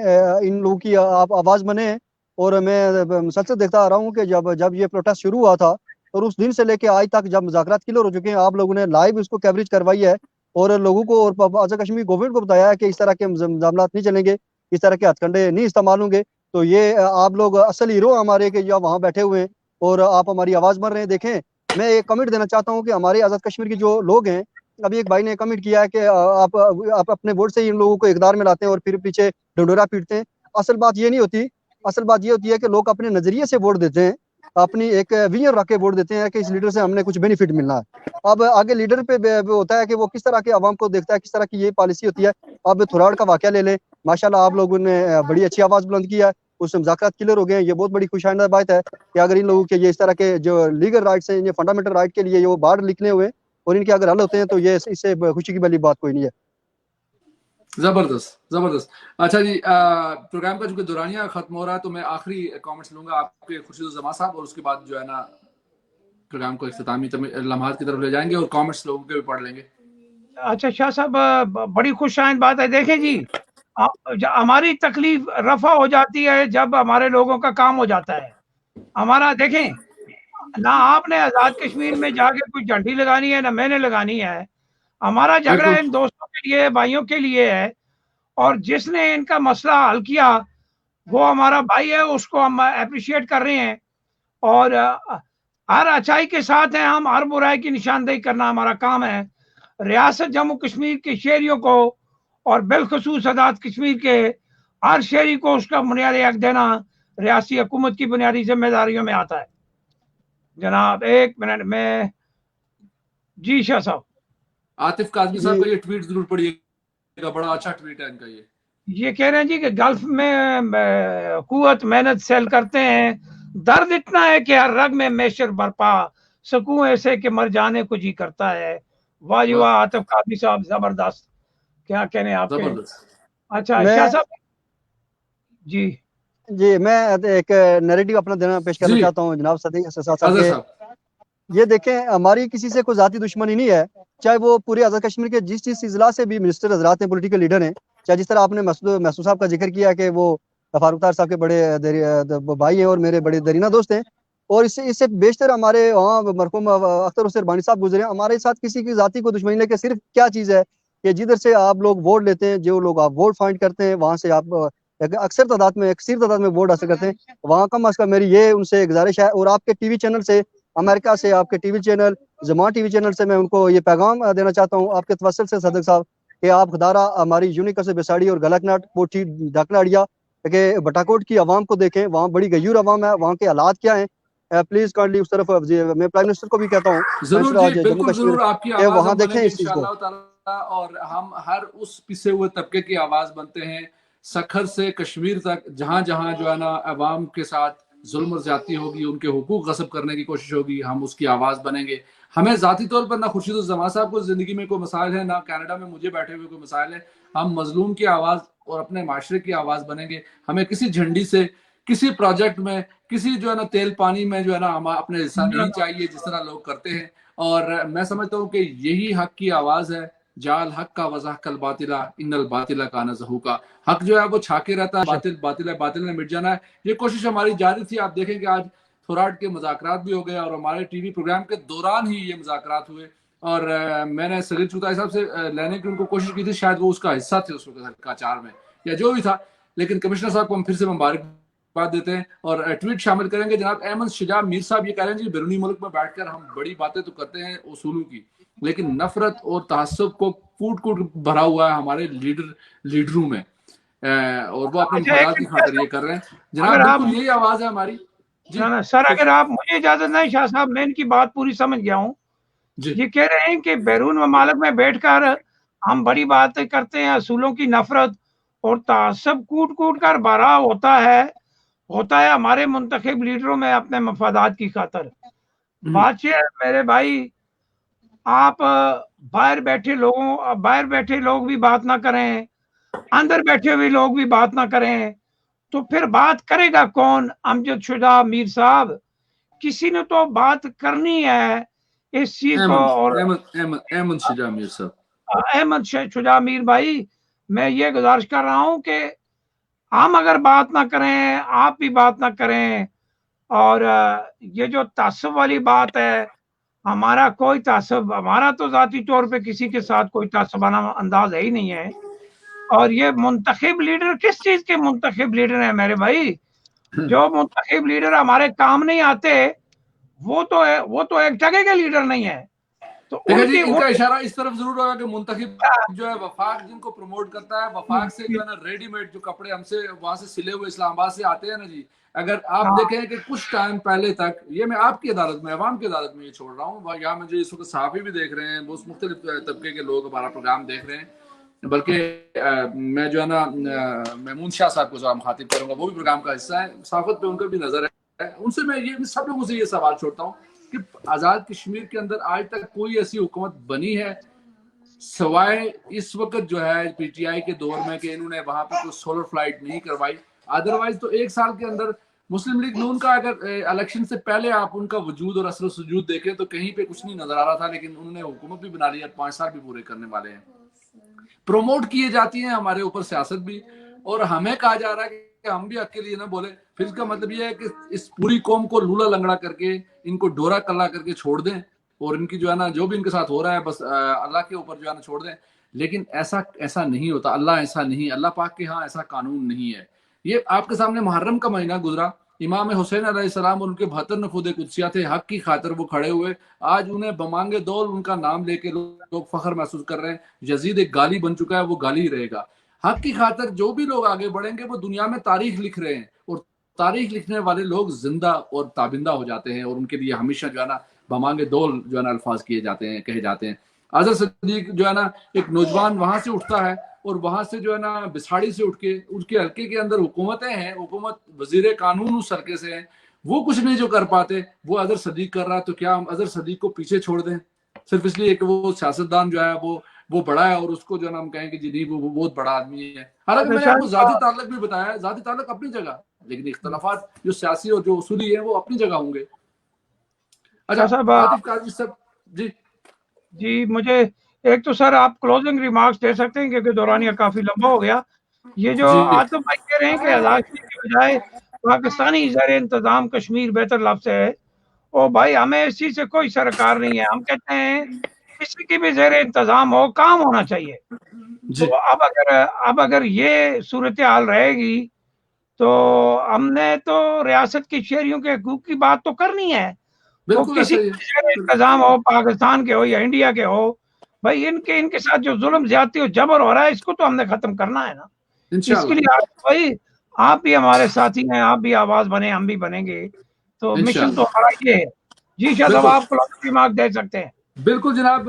इन लोगों की आप आवाज़ बने। और मैं मुसलसल देखता आ रहा हूँ कि जब ये प्रोटेस्ट शुरू हुआ था और उस दिन से लेके आज तक जब मुज़ाकरात क्लियर हो चुके हैं, आप लोगों ने लाइव इसको कवरेज करवाई है और लोगों को और आज़ाद कश्मीर गवर्नमेंट को बताया है कि इस तरह के मामलात नहीं चलेंगे, इस तरह के हथकंडे नहीं इस्तेमाल होंगे। तो ये आप लोग असल हीरो हमारे के जो वहाँ बैठे हुए हैं और आप हमारी आवाज़ बन रहे हैं। देखें, मैं एक कमेंट देना चाहता हूँ कि हमारे आज़ाद कश्मीर के जो लोग हैं, अभी एक भाई ने कमेंट किया है कि आप अपने वोट से इन लोगों को इक़दार में लाते हैं और फिर पीछे ढंढोरा पीटते हैं। असल बात ये नहीं होती। असल बात ये होती है कि लोग अपने नज़रिए से वोट देते हैं, अपनी एक विजन रख के वोट देते हैं कि इस लीडर से हमने कुछ बेनिफिट मिलना है। अब आगे लीडर पे होता है कि वो किस तरह के आवाम को देखता है, किस तरह की ये पॉलिसी होती है। अब थोराड़ का वाकया ले लें, माशाल्लाह आप लोगों ने बड़ी अच्छी आवाज़ बुलंद की है, उस मुज़ाकरात क्लियर हो गए हैं। ये बहुत बड़ी खुशआइंदा बात है कि अगर इन लोगों के ये इस तरह के जो लीगल राइट्स हैं, ये फंडामेंटल राइट के लिए ये वो बाहर निकले हुए हैं और इनके अगर हल होते हैं तो ये इससे खुशी की वाली बात कोई नहीं है। जबरदस्त जबरदस्त। अच्छा जी, प्रोग्राम का चूंकि दौरानिया खत्म हो रहा है तो मैं आखिरी कमेंट्स लूंगा आपके खुर्शीद साहब, और उसके बाद जो है ना प्रोग्राम को इख्तितामी लम्हात की तरफ ले जाएंगे और कमेंट्स लोगों के भी पढ़ लेंगे। अच्छा शाह साहब, बड़ी खुशाइंद बात है। देखें जी, हमारी तकलीफ रफा हो जाती है जब हमारे लोगों का काम हो जाता है। हमारा देखें ना, आपने आजाद कश्मीर में जाके कोई झंडी लगानी है ना मैंने लगानी है। हमारा झगड़ा इन दोस्तों के लिए, भाइयों के लिए है, और जिसने इनका मसला हल किया वो हमारा भाई है, उसको हम अप्रिशिएट कर रहे हैं। और हर अच्छाई के साथ हैं हम, हर बुराई की निशानदेही करना हमारा काम है। रियासत जम्मू कश्मीर के शहरियों को और बिलखसूस आजाद कश्मीर के हर शहरी को उसका बुनियादी हक देना रियासी हुकूमत की बुनियादी जिम्मेदारियों में आता है। जनाब एक मिनट में, जी शाह साहब। आतिफ काजमी साहब का ये ट्वीट जरूर पढ़िएगा, बड़ा अच्छा ट्वीट है इनका। ये कह रहे हैं जी कि गल्फ में कुव्वत मेहनत सेल करते हैं, दर्द इतना है कि हर रग में मैशर बरपा, सकूं ऐसे कि मर जाने को जी करता है। वाह जी वाह, आतिफ काजमी साहब जबरदस्त, क्या कहने आपके। अच्छा शाह साहब जी। जी मैं एक नैरेटिव अपना देना पेश करना चाहता हूँ जनाब साहब। ये देखें, हमारी किसी से कोई जाती दुश्मनी नहीं है, चाहे वो पूरे आज़ाद कश्मीर के जिस इजला से भी मिनिस्टर हजरात हैं, पॉलिटिकल लीडर हैं, चाहे जिस तरह आपने महसूद साहब का जिक्र किया कि वो फारूक तार साहब के बड़े भाई हैं और मेरे बड़े दरीना दोस्त हैं, और इससे बेशतर हमारे वहाँ मरहूम अख्तर हुसैन बानी साहब गुजरे। हमारे साथ किसी की जाती को दुश्मनी लेके सिर्फ क्या चीज़ है कि जिधर से आप लोग वोट लेते हैं, जो लोग आप वोट फाइंड करते हैं, वहाँ से आप अक्सर तादाद में वोट हासिल करते हैं। वहाँ कम अज़ कम मेरी ये उनसे गुजारिश है, और आपके टीवी चैनल से, अमेरिका से आपके टीवी चैनल ज़मान टीवी चैनल से मैं उनको ये पैगाम देना चाहता हूँ आपके तवस्सुल से सदक साहब कि आप खुदारा हमारी यूनिक से बेसाड़ी और गलकनाट पोठी ढाकलाड़िया कि बटाकोट की आवाम को देखें, वहाँ बड़ी गयूर आवाम है, वहाँ के हालात क्या हैं, प्लीज काइंडली उस तरफ मैं प्राइम मिनिस्टर को भी कहता हूँ जम्मू कश्मीर वहाँ देखें इस चीज को। और हम हर उस पिसे हुए तबके की आवाज बनते हैं, सखर से कश्मीर तक, जहां जहां जो है ना अवाम के साथ जुल्म और ज्यादती होगी, उनके हुकूक गस्ब करने की कोशिश होगी, हम उसकी आवाज बनेंगे। हमें जाती तौर पर ना खुर्शीद साहब को जिंदगी में कोई मसाइल है, ना कनाडा में मुझे बैठे हुए कोई मसाइल है। हम मजलूम की आवाज और अपने माशरे की आवाज बनेंगे। हमें किसी झंडी से, किसी प्रोजेक्ट में, किसी जो है ना तेल पानी में जो है ना हम अपने हिस्सा नहीं चाहिए जिस तरह लोग करते हैं। और मैं समझता हूँ कि यही हक की आवाज है। जाल हक का वजह कल बातिला इन्नल बातिला का नजहू का। हक जो है वो छाके रहता है, बातिल बातिल है, बातिल ने मिट जाना है। ये कोशिश हमारी जारी थी। आप देखेंगे आज थोराट के मुज़ाकरात भी हो गए और हमारे टीवी प्रोग्राम के दौरान ही ये मुज़ाकरात हुए, और मैंने सलील चुताई साहब से लेने की उनको कोशिश की थी, शायद वो उसका हिस्सा थे उस वक्त का चार में या जो भी था, लेकिन कमिश्नर साहब को हम फिर से मुबारकबाद देते हैं और ट्वीट शामिल करेंगे। जनाब अहमद शुजा मीर साहब ये कह रहे हैं जी, बैरूनी मुल्क में बैठकर हम बड़ी बातें तो करते हैं उसूलों की, लेकिन नफरत और तहस्सुब को कूट कूट भरा हुआ है हमारे लीडरों में, और वो अपने मफादात की खातिर ये कर रहे हैं। जनाब बिल्कुल यही आवाज है हमारी। ना सर, अगर आप मुझे इजाजत नहीं शाह साहब, मैं इनकी बात पूरी समझ गया हूँ। ये कह रहे हैं कि बैरून ममालिक में बैठकर हम बड़ी बातें करते हैं, असूलों की नफरत और तहस्सुब कूट कूट कर भरा होता है हमारे मुंतखब लीडरों में अपने मफादात की खातिर। बात ये मेरे भाई, आप बाहर बैठे लोग भी बात ना करें, अंदर बैठे हुए लोग भी बात ना करें, तो फिर बात करेगा कौन? अमजद शुजा मीर साहब, किसी ने तो बात करनी है इस चीज को। और अहमद शुजा मीर साहब, अहमद शुजा मीर भाई, मैं ये गुजारिश कर रहा हूं कि हम अगर बात ना करें, आप भी बात ना करें, और ये जो तासुब वाली बात है, हमारा कोई तासुब, हमारा तो जाती तौर पे किसी के साथ कोई तासुबाना अंदाज है ही नहीं है। और ये मुंतखब लीडर किस चीज के मुंतखब लीडर हैं मेरे भाई? जो मुंतखब लीडर हमारे काम नहीं आते, वो तो एक जगह के लीडर नहीं है। तो इनका इशारा इस तरफ जरूर होगा कि मुंतखब जो है वफाक जिनको प्रमोट करता है, वफाक से जो है ना रेडीमेड जो कपड़े हमसे वहां से सिले हुए इस्लामाबाद से आते हैं ना जी, अगर आप देखें कि कुछ टाइम पहले तक, ये मैं आपकी अदालत में, अवाम की अदालत में ये छोड़ रहा हूँ, यहाँ मुझे इस वक्त सहाफ़ी भी देख रहे हैं, बहुत मुख्तलिफ तबके के लोग हमारा प्रोग्राम देख रहे हैं, बल्कि मैं जो है ना महमूद शाह साहब को जो मुखातिब करूंगा, वो भी प्रोग्राम का हिस्सा है, सहाफत पे उनका भी नजर है। उनसे मैं ये सब लोगों से ये सवाल छोड़ता हूँ कि आज़ाद कश्मीर के अंदर आज तक कोई ऐसी हुकूमत बनी है सवाए इस वक्त जो है पीटीआई के दौर में कि इन्होंने वहां पे कोई सोलर फ्लाइट नहीं करवाई। अदरवाइज तो एक साल के अंदर मुस्लिम लीग नून का अगर इलेक्शन से पहले आप उनका वजूद और असर सुजूद देखें तो कहीं पे कुछ नहीं नजर आ रहा था, लेकिन उन्होंने हुकूमत भी बना ली, 5 साल भी पूरे करने वाले हैं। प्रमोट किए जाती हैं हमारे ऊपर सियासत भी, और हमें कहा जा रहा है कि हम भी अकेले ये ना बोले। फिर इसका मतलब ये है कि इस पूरी कौम को लूला लंगड़ा करके, इनको डोरा कल्ला करके छोड़ दें, और इनकी जो है ना जो भी इनके साथ हो रहा है बस अल्लाह के ऊपर जो है ना छोड़ दें। लेकिन ऐसा नहीं होता। अल्लाह ऐसा नहीं, अल्लाह पाक के यहाँ ऐसा कानून नहीं है। ये आपके सामने मुहर्रम का महीना गुजरा, इमाम हुसैन अलैहिस्सलाम और उनके 72 नफूद कुदसिया थे, हक की खातिर वो खड़े हुए। आज उन्हें बमांगे दौल उनका नाम लेके लोग फख्र महसूस कर रहे हैं। यजीद एक गाली बन चुका है, वो गाली ही रहेगा। हक की खातिर जो भी लोग आगे बढ़ेंगे वो दुनिया में तारीख लिख रहे हैं, और तारीख लिखने वाले लोग जिंदा और ताबिंदा हो जाते हैं, और उनके लिए हमेशा जो है ना बमांगे दौल जो है ना अल्फाज किए जाते हैं, कहे जाते हैं। अजहर सिद्दीक जो है ना एक नौजवान वहां से उठता है, और वहां से जो है ना बिसाड़ी से उठ के उसके हल्के के अंदर हुकूमतें हैं, हुकूमत वजीर कानून उस हल्के से हैं, वो कुछ नहीं जो कर पाते वो अजहर सदीक कर रहा है। तो क्या हम अजहर सदीक को पीछे छोड़ दें सिर्फ इसलिए कि वो सियासतदान जो है वो बड़ा है, और उसको जो है ना हम कहें कि जी नहीं वो बहुत बड़ा आदमी है। हालांकि मैंने आपको जाती ताल्लुक भी बताया, जाती ताल्लुक अपनी जगह, लेकिन इख्तलाफात जो सियासी और जो उसूली है वो अपनी जगह होंगे। अच्छा आतिफ काजी साहब जी मुझे एक तो सर आप क्लोजिंग रिमार्क्स दे सकते हैं क्योंकि दौरानिया काफी लंबा हो गया। ये जो आतिफ भाई कह रहे हैं कि आजाद के बजाय पाकिस्तानी ज़र इंतजाम कश्मीर बेहतर लफ्ज़ है, ओ भाई हमें इस चीज से कोई सरकार नहीं है। हम कहते हैं किसी की भी ज़र इंतजाम हो, काम होना चाहिए। तो अब अगर ये सूरत हाल रहेगी तो हमने तो रियासत के शहरियों के हकूक की बात तो करनी है। तो किसी इंतजाम हो, पाकिस्तान के हो या इंडिया के हो, भाई इनके साथ जो जुल्म ज्यादती और जबर हो रहा है इसको तो हमने खत्म करना है ना। इसके लिए भाई आप भी हमारे साथी हैं, आप भी आवाज बने, हम भी बनेंगे। तो मिशन तो हमारा ये है। जी शायद अब आप रिमार्क दे सकते हैं। बिल्कुल जनाब,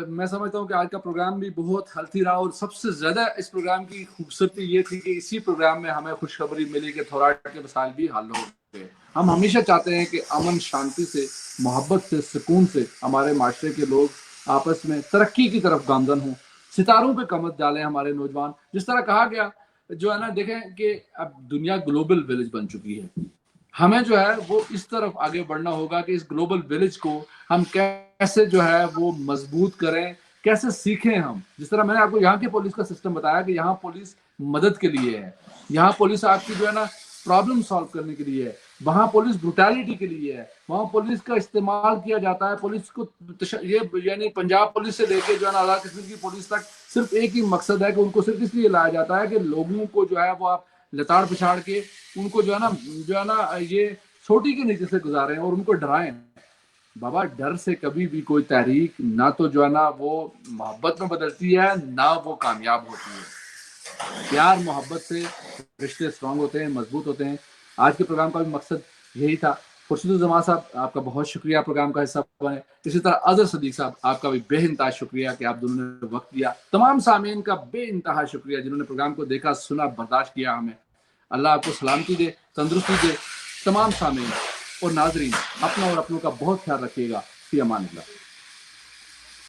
मैं समझता हूँ कि आज का प्रोग्राम भी बहुत हेल्थी रहा, और सबसे ज्यादा इस प्रोग्राम की खूबसूरती ये थी कि इसी प्रोग्राम में हमें खुशखबरी मिली कि थोराट के मसाइल भी हल हो गए। हम हमेशा चाहते हैं कि अमन शांति से, मोहब्बत से, सुकून से हमारे माशरे के लोग आपस में तरक्की की तरफ गामजन हों, सितारों पे कमर डालें हमारे नौजवान। जिस तरह कहा गया जो है ना, देखें कि अब दुनिया ग्लोबल विलेज बन चुकी है, हमें जो है वो इस तरफ आगे बढ़ना होगा कि इस ग्लोबल विलेज को हम कैसे जो है वो मजबूत करें, कैसे सीखें हम। जिस तरह मैंने आपको यहाँ के पुलिस का सिस्टम बताया कि यहाँ पुलिस मदद के लिए है, यहाँ पुलिस आपकी जो है ना प्रॉब्लम सॉल्व करने के लिए है, वहाँ पुलिस ब्रुटैलिटी के लिए है, वहाँ पुलिस का इस्तेमाल किया जाता है। पुलिस को ये यानी पंजाब पुलिस से लेके जो है ना आज़ाद कश्मीर की पुलिस तक सिर्फ एक ही मकसद है कि उनको सिर्फ इसलिए लाया जाता है कि लोगों को जो है वो आप लताड़ पिछाड़ के उनको जो है ना ये छोटी के नीचे से गुजारें और उनको डराएं। बाबा डर से कभी भी कोई तहरीक ना तो जो है ना वो मोहब्बत में बदलती है, ना वो कामयाब होती है। प्यार मोहब्बत से रिश्ते स्ट्रांग होते हैं, मजबूत होते हैं। आज के प्रोग्राम का भी मकसद यही था। खुर्शीद-उज़-ज़मां साहब आपका बहुत शुक्रिया प्रोग्राम का हिस्सा बने। इसी तरह अज़हर सदीक साहब आपका भी बेइंतहा शुक्रिया कि आप दोनों ने वक्त दिया। तमाम सामीन का बेइंतहा शुक्रिया जिन्होंने प्रोग्राम को देखा, सुना, बर्दाश्त किया। हमें अल्लाह आपको सलामती दे, तंदुरुस्ती दे। तमाम सामीन और नाजरीन अपना और अपनों का बहुत ख्याल रखिएगा। फी अमान अल्लाह।